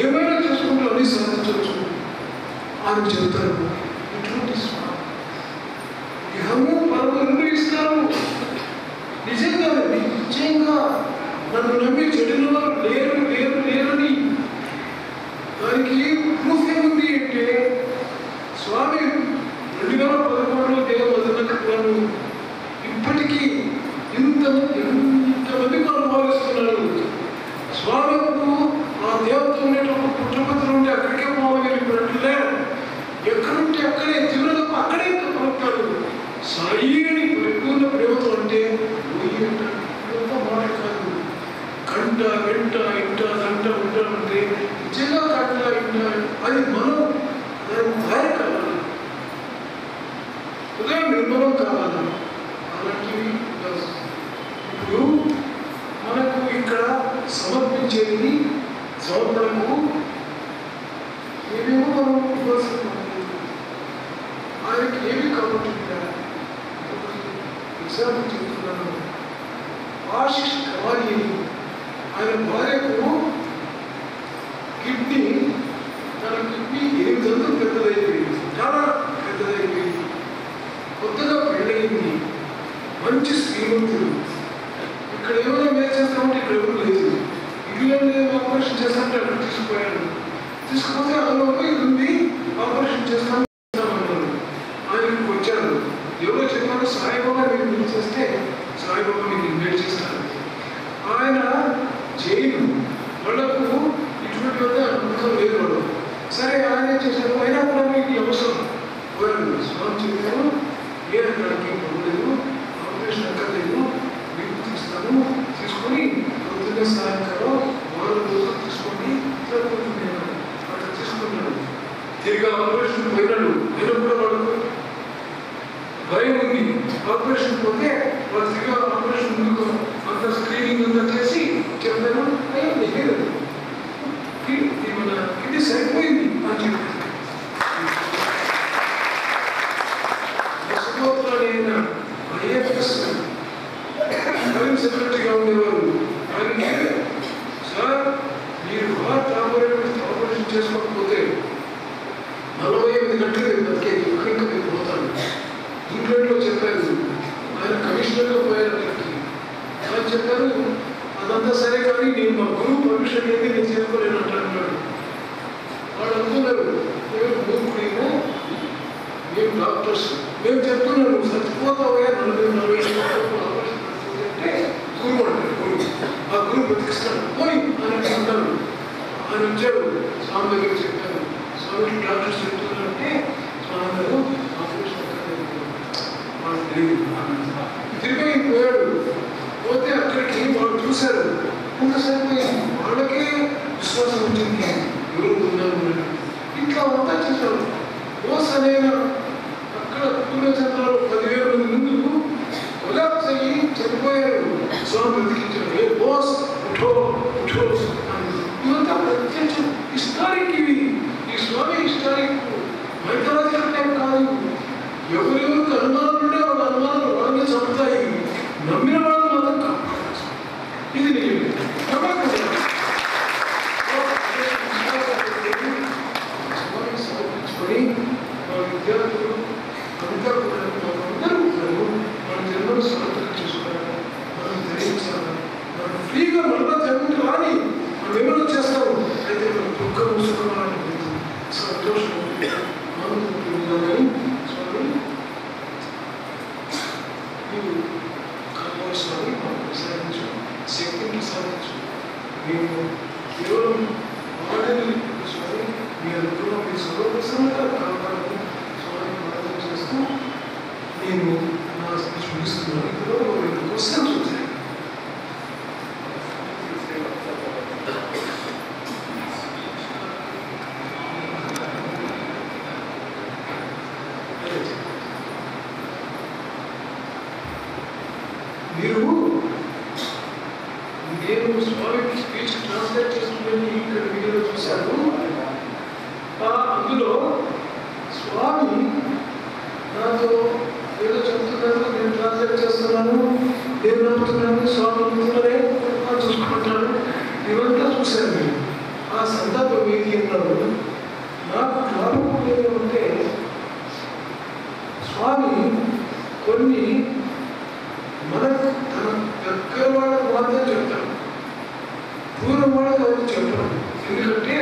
ఏమైనా చేసుకుంటే అన్ని సాధించవచ్చు అని చెప్తారు. ఇటువంటి ఇహము పరము రెండు ఇస్తారు. నిజంగా నిశ్చయంగా నన్ను నమ్మి చెడులో లేరు లేరు లేరని దానికి ప్రూఫ్ ఏముంది అంటే, స్వామి 2011లో దేవమదనకు ఇప్పటికీ ఇంతమంది మనం భావిస్తున్నారు. స్వామి ఆ దేవత ఉండేటప్పుడు పుట్టపత్రులు ఉంటే అక్కడికే పోగలిగినట్లే, ఎక్కడుంటే అక్కడే తీవ్రతకు అక్కడే పలుకుతాడు. సాయిని పరిపూర్ణ ప్రేమతో అంటే మాట కాదు, కంట వెంట ఇంట దంట ఉంటామంటే నిజంగా కంట ఇంట అది మనం దాని దారి కావాలి, ఉదయం నిర్మలం కావాలి. అలాంటివి ఇప్పుడు మనకు ఇక్కడ సమర్పించేది సమర్పణకు ఏమేమో మనం ఇవ్వాల్సిన ఆయనకి ఏమి కాబట్టి ఎగ్జాంపుల్ చెప్తున్నాను. ఆశిష్ కవాలి ఆయన భార్యకు కిడ్నీ, తన కిడ్నీ 8 గంటలు పెద్దదైపోయింది, చాలా పెద్దదైపోయింది. కొత్తగా పెళ్ళయింది, మంచి శ్రీమంతుడు. ఇక్కడ ఏమైనా మేలు చేస్తామంటే ఇక్కడ ఎవరు లేదు, ఇల్లు ఆపరేషన్ చేస్తామంటే అక్కడ తీసుకుపోయాడు. తీసుకుపోతే అందులో ఇది ఉంది, ఆపరేషన్ చేస్తామన్నారు. ఆయనకి వచ్చారు, ఎవరో చెప్పారు సాయిబాబా మీరు చేస్తే సాయిబాబా మీకు ఇన్వైట్ చేస్తారు. ఆయన జైలు వాళ్ళకు ఇటువంటి వద్ద నమ్మకం లేదు వాళ్ళు. సరే ఆయన చేశారు, అయినా కూడా మీకు అవసరం పోయాడు. స్వామి చెప్పారు, ఏ అక్కడికి పోలేదు, ఆపరేషన్ అక్కర్లేదు, మీకు తీస్తాను, తీసుకొని పొద్దున్నే సాయంకాలం 4 రోజులు తీసుకొని సరిపోతుంది అక్కడ తీసుకున్నాడు. తిరిగి ఆపరేషన్ పోయినాడు. నేను కూడా వాళ్ళకు భయం ఉంది, ఆపరేషన్ పోతే వాళ్ళు తిరిగి ఆపరేషన్ ముందుకు అంత స్క్రీనింగ్ అంతా చేసి చెప్తాను, లేదు ఇది సరిపోయింది అని చెప్పారు. ఆయన ఐఎఫ్ఎస్ సెక్రటరీగా ఉండేవారు. ఆయనకి సార్ మీరు హార్ట్ ఆపరేషన్ చేసుకోకపోతే 48 గంటలు బతికేది, ఇంకా మీరు పోతాను. ఇంగ్లాండ్లో చెప్పారు, ఆయన కమిషనర్గా పోయారు అక్కడికి. ఆయన చెప్పారు అదంతా సరే కానీ నేను మా గురువు పర్మిషన్ అయితే నేను చేసుకోలేను అంటున్నాడు. వాళ్ళు అనుకున్నారు మేము మూర్ఖుడేమో, మేము డాక్టర్స్, మేము చెప్తున్నాను చచ్చిపోతావయ్యా 40 ఆపరేషన్ అంటే గురువు అంటారు. గురువు ఆ గురువు బతికిస్తాడు పోయి అని అంటారు. ఆయన వచ్చాడు, స్వామి దగ్గర చెప్పారు, స్వామి డాక్టర్స్ చెప్తున్నారంటే స్వామి గారు ఆపరేషన్ వాళ్ళు తెలియదు తిరిగిపోయాడు. పోతే అక్కడికి వాళ్ళు చూశారు, ఇంకా సరిపోయింది. వాళ్ళకే విశ్వాసం వచ్చింది ఎవరు ఉన్నారు. ఇట్లా అంతా చేశారు. ఓస్ అనేనా అక్కడ పూర్వచంద్రాలు 10,000 మంది ముందు కొలాప్స్ అయ్యి చనిపోయారు. స్వామి బ్రతికించారు. ఏ బోస్ ఉఠో ఉఠో ఇవంతా ప్రత్యక్షం హిస్టారిక్. ఇవి ఈ స్వామి హిస్టారిక్ మైథాలజికల్ టైం కాదు. ఎవరెవరికి అనుమానాలు ఉంటే వాళ్ళ అనుమానాలు వాళ్ళని చంపుతాయి. నమ్మిన వాళ్ళు మాత్రం కాపాడచ్చు. ఇది నేను నమ్మకం సమర్పించుకొని మా విద్యార్థులు అంతా కూడా అందరూ ఉంటారు. మన జన్మను సార్థకం చేసుకోవాలి, మనం ధరించాలి. మనం ఫ్రీగా మళ్ళా జన్మకి రాని మనం ఏమైనా చేస్తాము. అయితే మనం దుఃఖం సుఖమాలని సంతోషం ఆనందం. స్వామి నీవు కావాల్సిన మాకు ప్రసాదించు, శక్తిని ప్రసాదించు. మేము కేవలం వాడని స్వామి మీ అనుకున్న మీ సర్వప్రసన్నత కావాలని స్వామి ప్రార్థన చేస్తూ నేను నా చూపిస్తున్నాను. ఇప్పుడు 2 క్వశ్చన్స్ వచ్చాయి. మీరు నేను స్వామి స్పీచ్ ట్రాన్స్లేట్ చేస్తుందని ఇక్కడ వీడియోలో చూశాను. అందులో స్వామి నాతో ఏదో చెప్తున్నారు, నేను ట్రాన్స్లేట్ చేస్తున్నాను, నేను నమ్ముతున్నాను, స్వామి నమ్ముతున్నారే చూసుకుంటాను. ఇవంతా చూశాను. మీరు ఆ సందర్భం ఏది అన్నారు. నాకు జ్ఞాపకం ఏమంటే స్వామి కొన్ని మనకు తన దగ్గర వాళ్ళకు మాత్రం చెప్తారు, దూరం వాళ్ళకి ఎవరు చెప్పరు. ఎందుకంటే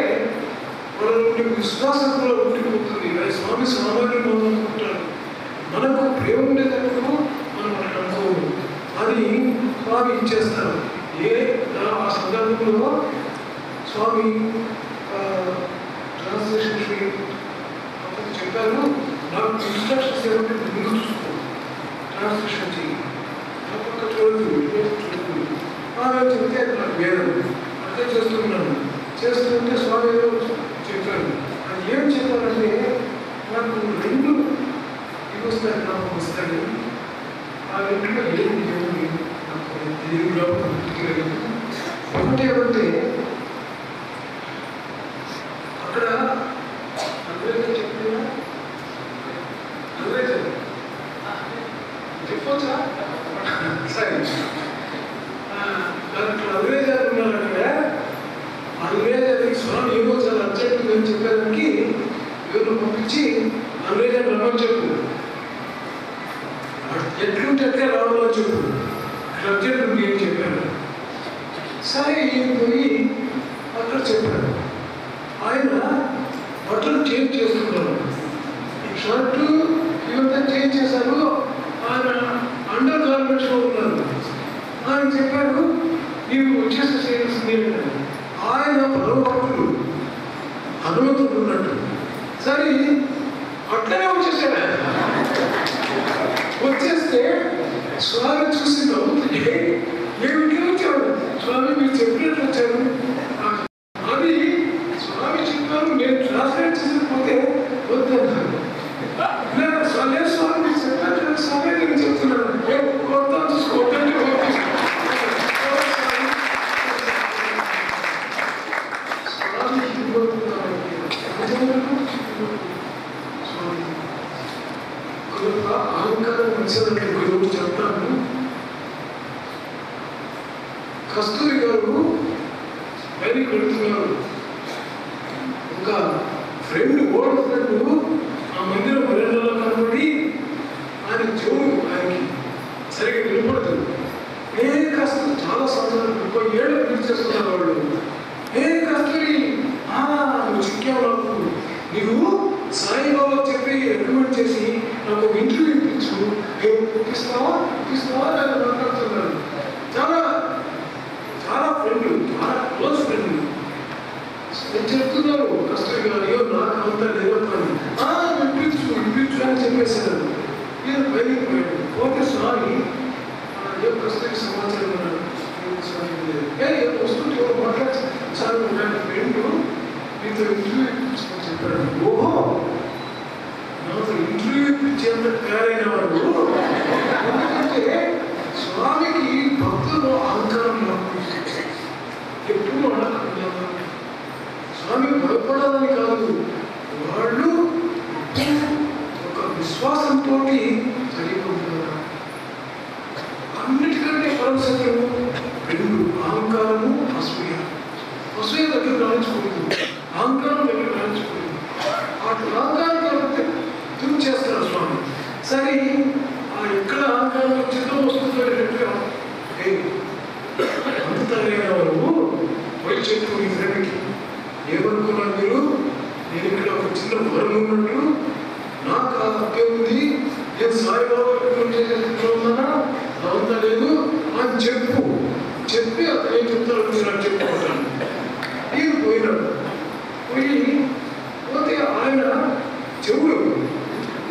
వాళ్ళ నుండి విశ్వాసం కూడా ఉండిపోతుంది. స్వామి సామాన్యులు అనుకుంటారు. మనకు ప్రేమ ఉండేటప్పుడు మనం అట్లా అనుకోము. అది స్వామి ఇచ్చేస్తారు. ఆ సందర్భంలో స్వామి ట్రాన్స్లేషన్ చెప్పారు, నాకు ఇన్స్ట్రక్షన్స్ ఏమంటే ముందు చూసుకో, ట్రాన్స్లేషన్ చేయి, తప్పక చూడదు చూడదు. ఆమె చెప్తే నాకు వేదం అదే చేస్తున్నాను. చేస్తుంటే స్వామి ఏదో చెప్పారు. అది ఏం చెప్పారంటే నాకు 2 ఇవి వస్తాయి, నాకు వస్తాయి. ఆ 2లో ఏమి నాకు దేవుడు ఒకటి ఏమంటే అక్కడ అంగ్రేజీ చెప్పినా అంగ్రేజీ చెప్పొచ్చా సరే. దాంట్లో అంగ్రేజీ ఉన్నారు. అక్కడ అంగ్రేజీ స్వామి ఏమో చాలా అర్జెంట్ అని చెప్పడానికి ఎవరు పంపించి అంగ్రేజీ రమ్మని చెప్పు, ఎట్లుంటే అట్లే రావాలని చెప్పు, అర్జెంట్ ఉంది అని చెప్పాను. సరే ఈయన పోయి అక్కడ చెప్పాడు. ఆయన బట్టలు చేంజ్ చేసుకున్నారు. షర్టు ఇవంతా చేంజ్ చేశారు. ఆయన అండర్ గార్మెంట్స్లో ఉన్నారు. ఆయన చెప్పాడు నీవు వచ్చేసేయాల్సింది. ఆయన పరమభక్తుడు హనుమంతుడు ఉన్నట్టు. సరే అట్లనే వచ్చేసాడు. ఆయన వచ్చేస్తే స్వామి చూసి నవ్వుతుంటే ఏమిటి వచ్చాడు. స్వామి మీరు చెప్పినట్టు వచ్చారు. అది స్వామి చెప్పారు, నేను ట్రాన్స్లేట్ చేయకపోతే వద్దన్నారు. స్వామి స్వామి చెప్పారు, స్వామి నేను చెప్తున్నాను కొత్త చూసుకోవద్దంటే స్వామి అహంకారం వచ్చిందంటే గురువు చెప్తాను. కస్తూరి గారు బయటికి వెళ్తున్నారు. ఒక ఫ్రెండ్ ఓల్డ్ ఫ్రెండ్ ఆ మందిరం మర్యాదలో కనబడి ఆయన చెవు ఆయనకి సరిగ్గా వినపడుతుంది. కస్తూరి చాలా సంవత్సరాలు 30 ఏళ్ళు పిలిచేస్తున్నారు వాళ్ళు. కస్తూరి నువ్వు చిక్కావు, నాకు నువ్వు సాయిబాబా చెప్పి రికమెండ్ చేసి నాకు ఒక ఇంటర్వ్యూ ఇప్పించు, ఇప్పిస్తావా అని మాట్లాడుతున్నాను. చాలా చాలా ఫ్రెండ్, చాలా క్లోజ్ ఫ్రెండ్. నేను చెప్తున్నాను కస్తూరి గారు, నాకు అంత మీతో ఇంటర్వ్యూ ఇప్పించుకొని చెప్పాడు. ఓహో, నాతో ఇంటర్వ్యూ ఇప్పించేంత తయారైన వాడు. ఎందుకంటే స్వామికి భక్తులు అహంకారం ఎప్పుడు అడగకుండా స్వామి భయపడాలని కాదు, వాళ్ళు ఒక విశ్వాసంతో చదివుకుంటున్నారు. అన్నిటికంటే పరమసత్యము రెండు, అహంకారము, అసూయ. అసూయ దగ్గర రాయించకూడదు, అహంకారం దగ్గర రాయించకూడదు. అహంకారం తుది చేస్తారు స్వామి. సరే, ఎక్కడ అహంకారం చిత్తం వస్తుందో అంతరైన వరకు పోయి చెప్పు మీ ఫ్రెండ్కి, ఏమనుకున్నారు మీరు, నేను ఇక్కడ ఒక చిన్న వరం ఉన్నట్టు, నాకు ఆ హక్కే ఉంది, నేను సాయిబాబా ఉన్నానా అవునా లేదు అని చెప్పి అతను ఏం చెప్తారు మీరు అని చెప్పుకుంటాను. నేను పోయినాడు. పోతే ఆయన చెవుడు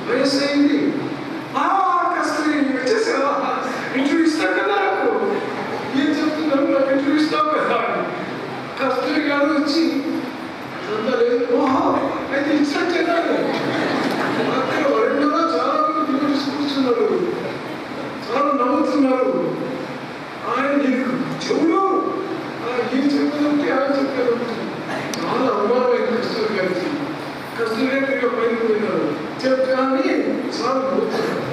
వయస్సు అయింది. కస్తూరి వచ్చేసావా, ఇంటర్వ్యూ ఇస్తావు కదా, నాకు ఏం చెప్తున్నాను, నాకు ఇంటర్వ్యూ ఇస్తావు కదా. కస్తూరి గారు వచ్చి అంతా లేదు, ఓహో అయితే ఇచ్చినట్టేనా. అక్కడ వరండాలో చాలా మంది కూర్చున్నారు, చాలా నవ్వుతున్నారు. ఆయన నీకు చెవుడు ఏం చెప్పదంటే ఆయన చెప్పారు. చాలా అవమానమైంది కస్తూరి గారికి. కస్తూరి గారికి పైకి పోయినారు, చెప్పాని చాలా నవ్వుతున్నారు.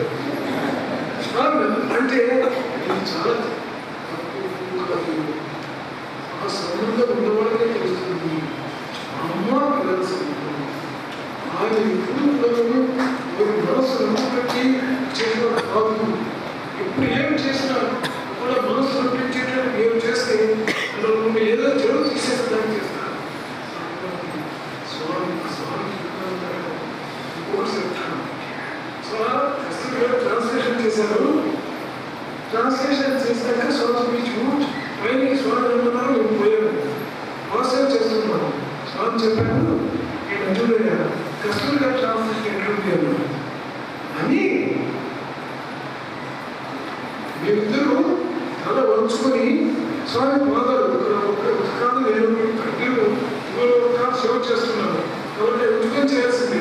అంటే ఇది చాలా ఆ సంబంధం ఉన్నవాళ్ళకే తెలుస్తుంది. అమ్మ పిల్లల సంబంధం. ఆయన ఎప్పుడు ఒక మనసు పెట్టి చేయడం కాదు. ఇప్పుడు ఏం చేసినా కూడా మనసు నొప్పించేటట్టు ఏం చేస్తే అందులో ఏదో చెడు తీసేస్తాను చేస్తాను. స్వామి ట్రాన్స్లేషన్ చేశారు. ట్రాన్స్లేషన్ చేసినాక స్వామి స్పీచ్ పైన స్వామి ఏమన్నారు, మేము పోయాము ఆశ్చర్యం చేస్తున్నాను. స్వామి చెప్పాను, నేను చూడయ్యా కస్తూరి గారు ట్రాన్స్లేషన్ ఎట్లుంది అన్నాను అని. మేమిద్దరూ తల వంచుకొని స్వామి పాదాలు ఒక కాదు నేను కాదు సేవ చేస్తున్నాను కాబట్టి ఉద్యోగం చేయాల్సింది.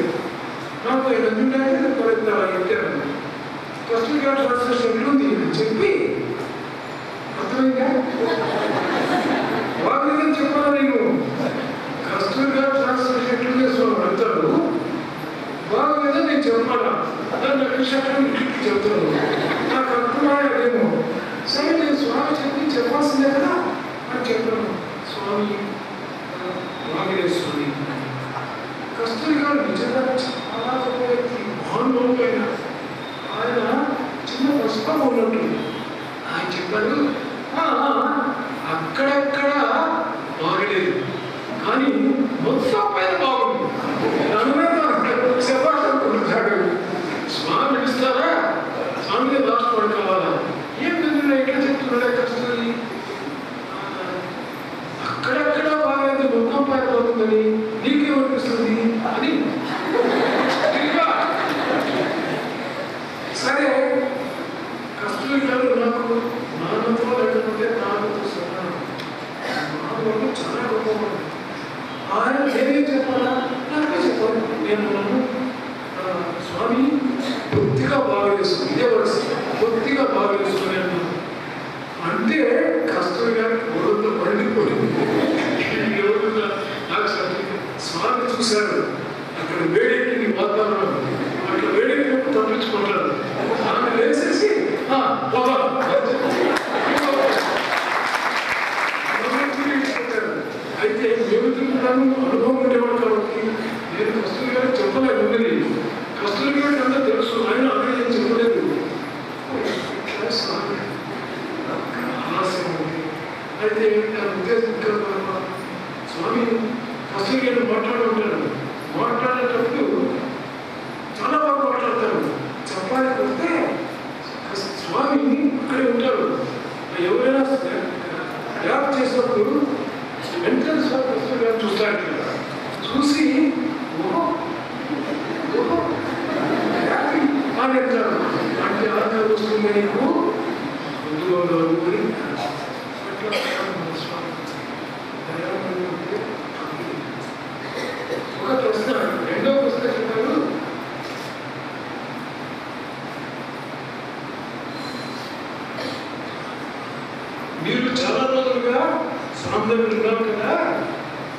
నాకు ఎందుకంటే పెట్టాను. కస్తూరి గారు ట్రాన్స్లేషన్ ఎట్లుంది అని చెప్పి అర్థమైందా, వాళ్ళని చెప్పాలా నేను. కస్తూరి గారు ట్రాన్స్లేషన్ ఎట్లుంది స్వామి అంటారు, వాళ్ళ మీద నేను చెప్పాలా, దాన్ని చెప్తాను. నాకు అర్థమయ్యేమో. సరే నేను స్వామి చెప్పాల్సిందే కదా అని చెప్పాను. స్వామి వాగిరేశ్వరి కస్తూరి గారు నిజంగా చాలా గొప్ప వ్యక్తి, మహానుభావుడైన ఆయన. చిన్న పుష్పం ఉన్నట్టు ఆయన చెప్పారు, అక్కడక్కడ బాగలేదు కానీ మొత్తం పైన బాగుంది. శభాష్ అనుకుంటున్నాడు. స్వామి ఇస్తారా, స్వామికి లాస్ట్ వాడు కావాలా, ఏం విధంగా ఎట్లా చెప్తున్నాడే కస్తూరి, అక్కడక్కడ బాగలేదు మొత్తం పైన బాగుందని నీకేమనిపిస్తుంది అని. సరే, కస్తూరి గారు నాకు నాన్నతో లేకపోతే నాన్నతో సమానం. నాన్న చాలా గొప్పవాడు. ఆయన ఏమేం చెప్పాలా నాకే చెప్పాలి. నేను స్వామి బొత్తిగా బాగా వేసుకుని, ఇదే వరుస బొత్తిగా బాగా వేసుకుని అన్నాను. అంటే కస్తూరి గారికి గొడవతో పండిపోయింది. నాకు స్వామి చూశారు, అక్కడ వేడెక్కింది వాతావరణం, అట్లా వేడెక్కినప్పుడు తప్పించుకుంటారు. ఆమె వేసేసి అయితే మేము తింటున్నాను అనుభవం ఉండేవాడు కాబట్టి నేను కస్తూరి గారికి చెప్పలేదు. ఉన్నది కస్తూరి గారికి అంతా తెలుసు, ఆయన అదే నేను చెప్పలేదు. ఆలస్యం ఉంది. అయితే ఉద్దేశం స్వామి కస్తూరి గారిని మాట్లాడుకుంటారు. మాట్లాడేటప్పుడు చాలా బాగా మాట్లాడతారు. చెప్పాలని వస్తే స్వామి అక్కడే ఉంటారు. ఎవరైనా యాప్ చేసినప్పుడు వెంటనే స్వామి కస్తూరి గారు చూస్తారు. చూసి అని అంటారు. అంటే ఆధార వస్తుంది నీకు ముందుగా అని అట్లా స్వామి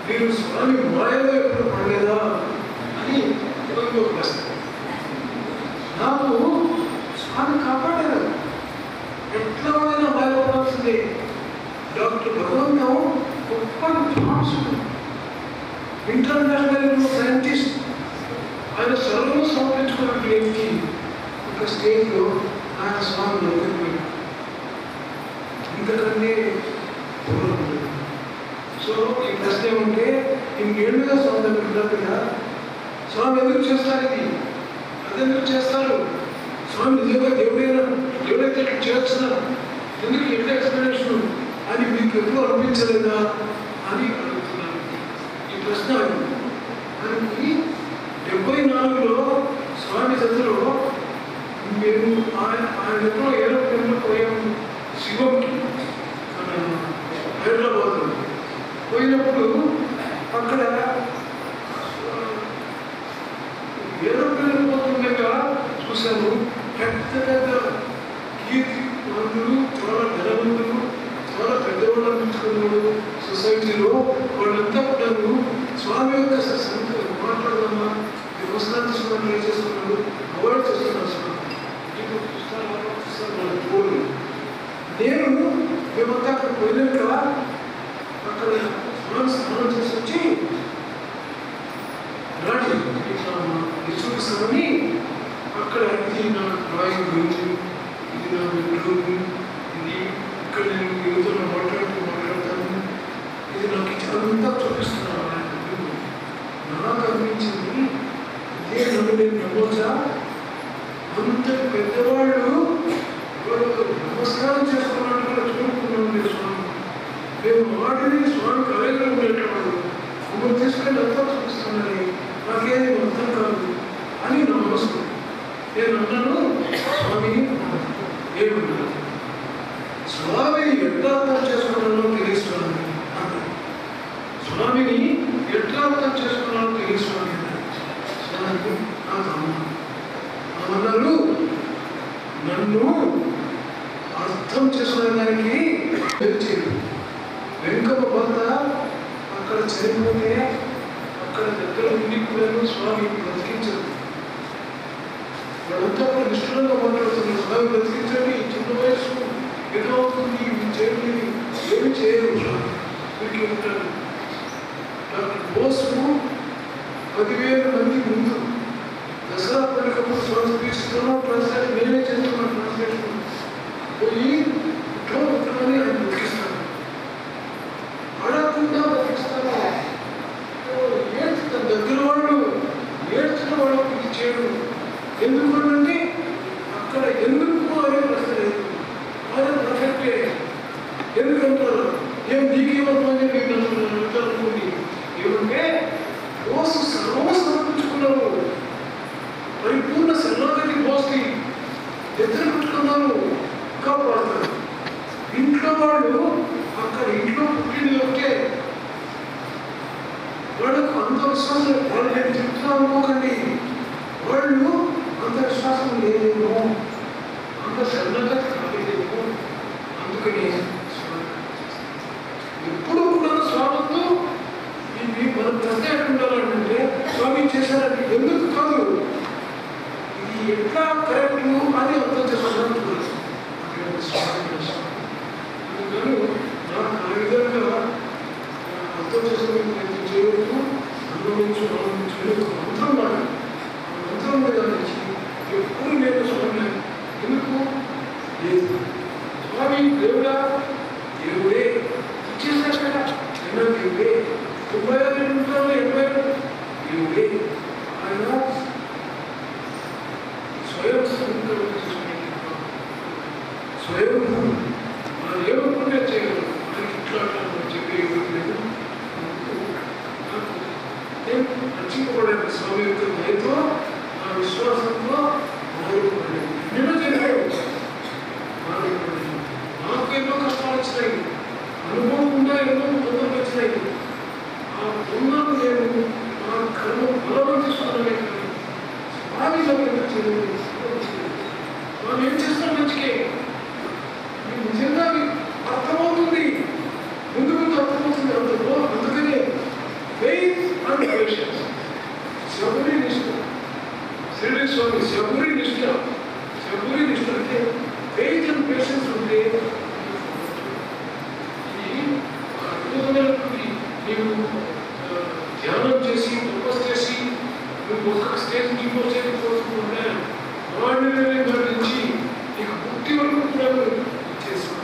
మీరు స్వామి మాయలో ఎప్పుడు పడలేదా అని ఇంకో ప్రశ్న. నాకు స్వామి కాపాడారు. ఎట్లా అయినా మాయలో పడాల్సిందే. డాక్టర్ భగవంతం గొప్ప విద్వాంసుడు, ఇంటర్నేషనల్ సైంటిస్ట్. ఆయన సర్వం సమర్పించుకున్న వ్యక్తి ఒక స్టేజ్లో ఆయన స్వామి లోకిపోయాడు. ఇంతకంటే దూరం లేదు. సో ఈ ప్రశ్న ఏమంటే ఇంకేళ్ళుగా స్వామి దగ్గర ఉన్నట్టుగా స్వామి ఎందుకు చేస్తారు ఇది, అదెందుకు చేస్తారు, స్వామి నిజంగా దేవుడైతే చేస్తున్నారు, ఎందుకు ఎట్లా ఎక్స్ప్లెనేషన్ అని మీకు ఎప్పుడు అనిపించలేదా అని అడుగుతున్నాను. ఈ ప్రశ్న ఆయనకి 74లో స్వామి దశలో మేము ఆయన ఎప్పుడో ఏరోప్లేన్లో పోయాము శివంకి, మన హైదరాబాద్లో పోయినప్పుడు అక్కడ ఏరోప్లేన్ పోతుండగా చూశాను. పెద్ద పెద్ద కీర్తివంతులు, చాలా ధనవంతులు, చాలా పెద్దవాళ్ళు అనిపించుకున్నాడు సొసైటీలో. వాళ్ళంతా కూడా స్వామి యొక్క మాట్లాడదామా, వ్యవస్థాన్ని స్వామి చేస్తున్నాడు, అవాయిడ్ చేస్తున్నాడు స్వామి. ఇప్పుడు చూస్తాను వాళ్ళ పోలు. నేను మేమంతా అక్కడ పోయినాక అక్కడ స్నానం చేసి వచ్చి రాణి ఇట్లా చూపిస్తామని అక్కడ ఇది నా డ్రాయింగ్ రూమ్, ఇది నా బెడ్రూమ్, ఇది ఇక్కడ నేను యువతో మాట్లాడతాను, ఇది నాకు అంతా చూపిస్తున్నాను. నాకు అనిపించింది ఇదే నన్ను నేను నమ్మొచ్చా, అంత పెద్దవాళ్ళు వాళ్ళు నమస్కారం చేసుకున్నట్టు కూడా చూడుకున్నాం లేదు స్వామి. మేము వాటిని స్వామి కలయిలో ఉండేటవాడు మమ్మల్ని తీసుకెళ్ళి అంతా చూపిస్తున్నారని నాకేది అర్థం కాదు అని నా మనసు. నేను అన్నాను స్వామి ఏమన్నా స్వామిని ఎట్లా అర్థం చేసుకున్నానో తెలుస్తున్నాను అన్నాను. స్వామిని ఎట్లా అర్థం చేసుకున్నానో తెలుస్తున్నాను స్వామి నాకు అన్నారు. నన్ను అర్థం చేసుకునే దానికి తెలియదు. వెంకమ్మ భర్త అక్కడ చనిపోతే అక్కడ దగ్గర ఉండి కూడా స్వామి బ్రతికించదు. వాళ్ళంతా కూడా నిష్ఠులంగా మాట్లాడుతున్నారు, స్వామి బ్రతికించండి, చిన్న వయసు ఏదో అవుతుంది, ఇవి చేయండి, ఏమి చేయరు స్వామి వీరికి ఉంటారు. డాక్టర్ బోసు 10,000 మంది ముందు దసరా పండుగప్పుడు స్వామి తీసుకున్నాం, ట్రాన్స్లేట్ నేనే చేస్తున్నాను. ట్రాన్స్లేషన్ పోయి ఇట్లా ఉంటామని ఆయన బతికిస్తాను, అడగకుండా బతికిస్తాను. ఏడ్చుతాను, దగ్గర వాళ్ళు ఏడ్చిన వాళ్ళకి ఇది చేయడు. ఎందుకంటే అక్కడ ఎందుకు అనే ప్రశ్న లేదు. ఆయన పర్ఫెక్టే. ఎందుకంటారు ఏం నీకేమవుతుందని మీకు అనుకోండి. ఏమంటే బోసు సర్వం సమర్పించుకున్నారు, పరిపూర్ణ శరణాగతి బోస్కి ఎదురు పెట్టుకున్నారు, కాపాడుతారు. ఇంట్లో వాళ్ళు అక్కడ ఇంట్లో పుట్టింది ఒకటే, వాళ్ళకు అంత విశ్వాసం. వాళ్ళు నేను చెప్తున్నా అనుకోకండి, వాళ్ళు అంత విశ్వాసం లేదేమో, అంత శరణాగతి కాలేదేమో. అందుకని ఎప్పుడు కూడా స్వామితో ఇది మన ప్రశ్న ఎట్లుండాలంటే స్వామి చేశారని ఎందుకు కాదు, ఇది ఎట్లా కరెక్ట్ అని అర్థం చేసుకోవడం. అందుకని నాకు ఆ విధంగా అర్థం చేసుకునే ప్రయత్నం చేయవద్దు. అనుభవించు మంత్రం మాట మంత్రం మీద నుంచి ఎప్పుడు నేను స్వామి ఎందుకు లేదు. స్వామి దేవుడా, దేవుడే ఇచ్చేసాడు కదా, అయినా దేవుడే. 96 నిమిషాలు 80 దేవుడే. ఆయన స్వయం స్వయం మనం ఏమనుకుంటే చేయగలం. మనకి ఇట్లా చెప్పే లేదు. నేను రక్షింపబడాను స్వామి యొక్క దయతో, ఆ విశ్వాసంతో మారుపడలేదు. నిన్న చెప్పాడు మారుపడలేదు. నాకు ఎన్నో కష్టాలు వచ్చినాయి, అనుభవం ఉందా ఎన్నో తొందరలు వచ్చినాయి. ఆ తొందరలు నేను నా కర్మ బలం తీసుకున్నానే కానీ స్వామి దగ్గర చేయలేదు. మనం ఏం చేస్తాం మంచికే నిజంగా అర్థమవుతుంది, ముందు ముందు అర్థమవుతుంది. అందుకనే స్వామి శబరి నిష్ఠ అంటే ఫెయిత్ అండ్ పేషెన్స్ ఉంటే ఇది అద్భుతమైనటువంటి నీవు ధ్యానం చేసి తపస్సు చేసి నువ్వు ఒక్కొక్క స్టేజ్ నీకు వచ్చేపోతుంటే వాడిని నుంచి నీకు ముక్తి వరకు కూడా చేస్తున్నాను.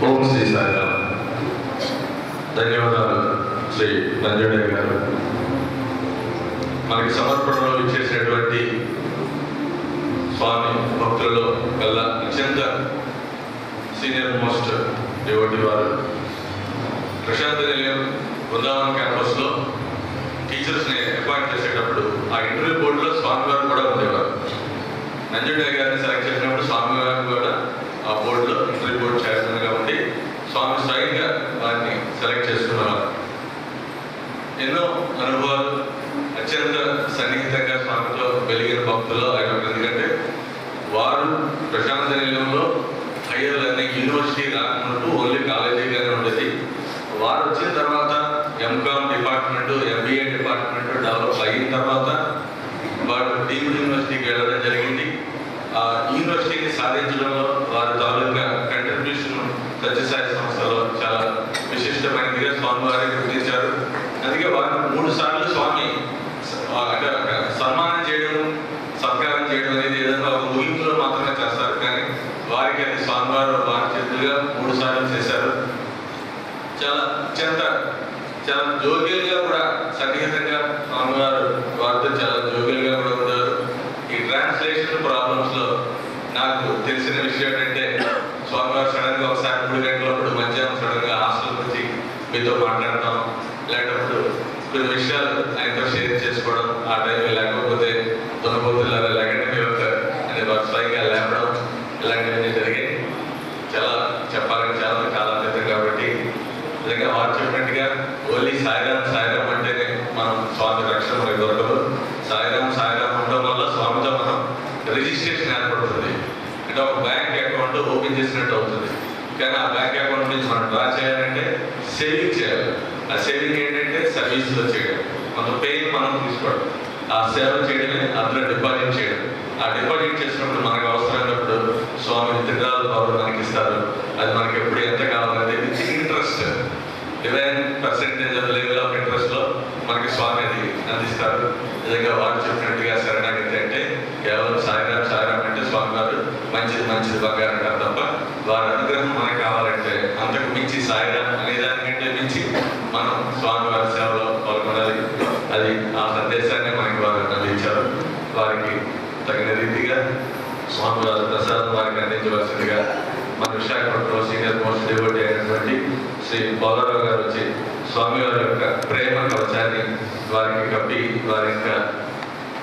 ఓం శ్రీ సాయిరామ్. ధన్యవాదాలు శ్రీ నంజుడయ్య గారు. మనకి సమర్పణలో ఇచ్చేసినటువంటి స్వామి భక్తులలో కల్లా అత్యంత సీనియర్ మోస్ట్ డివోటీ వారు. ప్రశాంత్ నిలయం బృందావన్ క్యాంపస్లో టీచర్స్ని అపాయింట్ చేసేటప్పుడు ఆ ఇంటర్వ్యూ బోర్డులో స్వామి వారు కూడా ఉండేవారు. నంజుడయ్య గారిని సెలెక్ట్ చేసినప్పుడు స్వామి వారు కూడా ఆ బోర్డులో ఇంటర్వ్యూ బోర్డు చైర్మన్గా ఉండి స్వామి స్వయంగా వారిని సెలెక్ట్ చేసుకున్నారు. ఎన్నో అనుభవాలు, అత్యంత సన్నిహితంగా స్వామితో వెలిగిన భక్తులు ఆయన. ఎందుకంటే వారు ప్రశాంత నిలయంలో హైయర్ లెర్నింగ్ యూనివర్సిటీ రాకముందు ఓన్లీ కాలేజీగానే ఉండేది. వారు వచ్చిన తర్వాత MCom department, MBA department develop అయిన తర్వాత వారు డీమ్డ్ యూనివర్సిటీకి వెళ్ళడం జరిగింది. ఆ యూనివర్సిటీని సాధించడంలో వారి తాలూకా కంట్రిబ్యూషన్ సత్యసాయి సంస్థలో చాలా విశిష్టమైనదిగా స్వామి వారి గుర్తించారు. అందుకే వారు 3 సార్లు స్వామి అంటే సన్మానం చేయడం, సత్కారం చేయడం అనేది ఏదైనా ఒక ముగింపులో మాత్రమే చేస్తారు. కానీ వారికి అది స్వామివారు వారి చేతులుగా 3 సార్లు చేశారు. చాలా జోగ్యంగా కూడా సన్నిహితంగా స్వామివారు వారితో చాలా జోగ్యంగా కూడా ఉన్నారు. ఈ ట్రాన్స్లేషన్ ప్రాబ్లమ్స్లో నాకు తెలిసిన విషయం ఏంటంటే స్వామివారు సడన్గా ఒకసారి 3 గంటలప్పుడు మధ్యాహ్నం సడన్గా హాస్టల్ వచ్చి మీతో మాట్లాడటం, లేకపోతే కొన్ని విషయాలు ఆయనతో షేర్ చేసుకోవడం, ఆ టైంలో లేకపోతే దున్నపోతుల లెగండి అనే వారు స్వయంగా లేపడం, ఇలాంటివన్నీ జరిగాయి. చాలా చెప్పాలని చాలా అద్భుతం. కాబట్టి నిజంగా వారు చెప్పినట్టుగా ఓన్లీ సాయిరామ్ అంటేనే మనం స్వామి రక్షణ మనకి దొరకదు. సాయిరామ్ ఉండడం వల్ల స్వామితో మనం రిజిస్ట్రేషన్ ఏర్పడుతుంది. అంటే ఒక బ్యాంక్ అకౌంట్ ఓపెన్ చేసినట్టు అవుతుంది. కానీ ఆ బ్యాంక్ అకౌంట్ నుంచి మనం డ్రా చేయాలంటే సేవింగ్ చేయాలి. ఆ సేవింగ్ ఏంటంటే సర్వీస్లో చేయడం, కొంత పెయిన్ మనం తీసుకోవడం, ఆ సేవ చేయడమే అందులో డిపాజిట్ చేయడం. ఆ డిపాజిట్ చేసినప్పుడు మనకు అవసరమైనప్పుడు స్వామి విత్డ్రాల్ పవర్ మనకి ఇస్తారు. అది మనకి ఎప్పుడు ఎంత కావాలంటే with interest, 11% of level of ఇంట్రెస్ట్లో మనకి స్వామి అది అందిస్తారు. నిజంగా వారు చెప్పినట్టుగా శరణాగతి అంటే కేవలం సాయిరామ్ అంటే స్వామి వారు మంచిది బంగారం అంటారు తప్ప వారి అనుగ్రహం మనకు కావాలంటే అంతకు మించి సాయిరామ్ అనే దానికంటే మించి మనం స్వామి వారి సేవలో పాల్గొనాలి. అది ఆ సందేశాన్ని మనకి వారు అందించారు. వారికి తగిన రీతిగా స్వామి వారి ప్రసాదం వారికి అందించవలసిందిగా మన విశాఖపట్నంలో సీనియర్ మోస్ట్ డివోటీ అయినటువంటి శ్రీ పోలరావు గారు వచ్చి స్వామి వారి యొక్క ప్రేమ కవచాన్ని వారికి కప్పి వారి యొక్క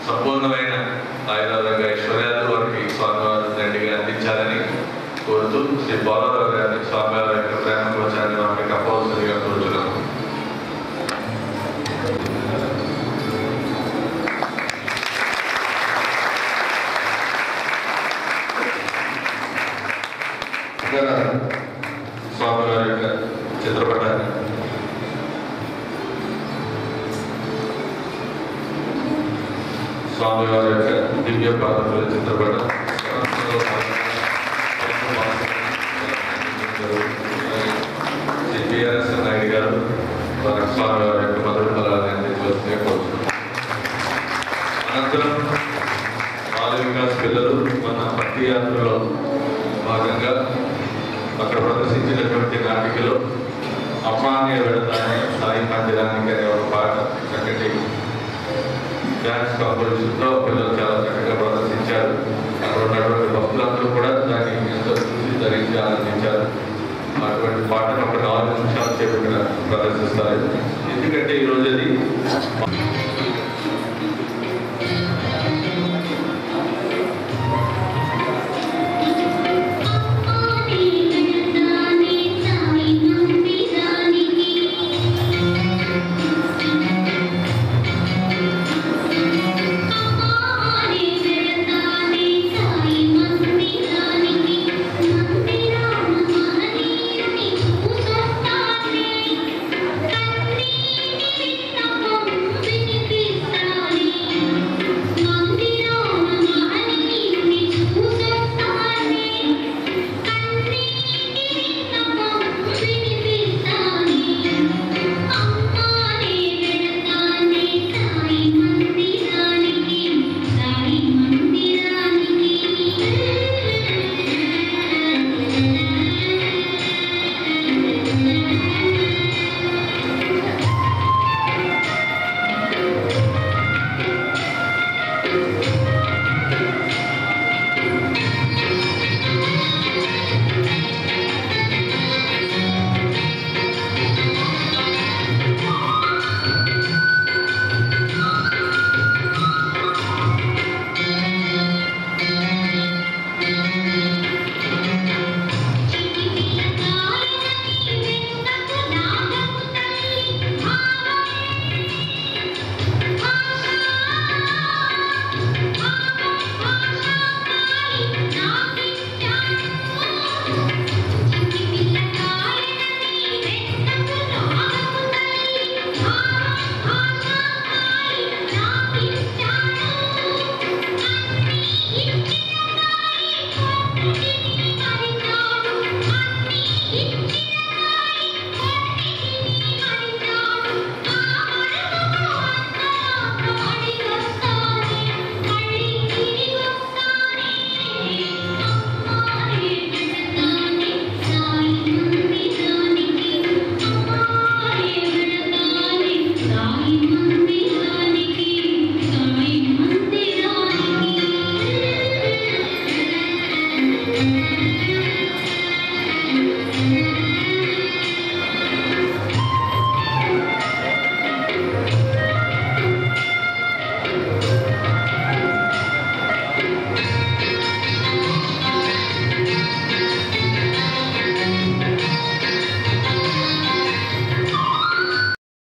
సంపూర్ణమైన ఆయురారోగ్య ఐశ్వర్యాలు వారికి స్వామివారి దండిగా అందించాలని కోరుతూ శ్రీ పోలరావు గారిని స్వామివారి యొక్క ప్రేమ కవచాన్ని వారికి కప్పవలసిందిగా కోరుతున్నాము. స్వామివారి యొక్క చిత్రపటాన్ని స్వామివారి యొక్క దివ్య పాదముల చిత్రపటం శ్రీ బిఆర్ఎస్ నాయుడు గారు వారి స్వామివారి యొక్క మధుర ఫలాన్ని అందించవలసిందిగా కోరుతున్నాం. అనంతరం బాల వికాస్ పిల్లలు మన భక్తి యాత్రలో భాగంగా అక్కడ ప్రదర్శించినటువంటి నాటికలో అమ్మానే వెళతానే సాయి మందిరానికి అనే ఒక పాట చక్కటి డ్యాన్స్ కాంపోజిషన్తో పిల్లలు చాలా చక్కగా ప్రదర్శించారు. అక్కడ ఉన్నటువంటి భక్తులందరూ కూడా దాన్ని ఎంతో చూసి ధరించి ఆనందించారు. అటువంటి పాటను ఒక 4 నిమిషాలు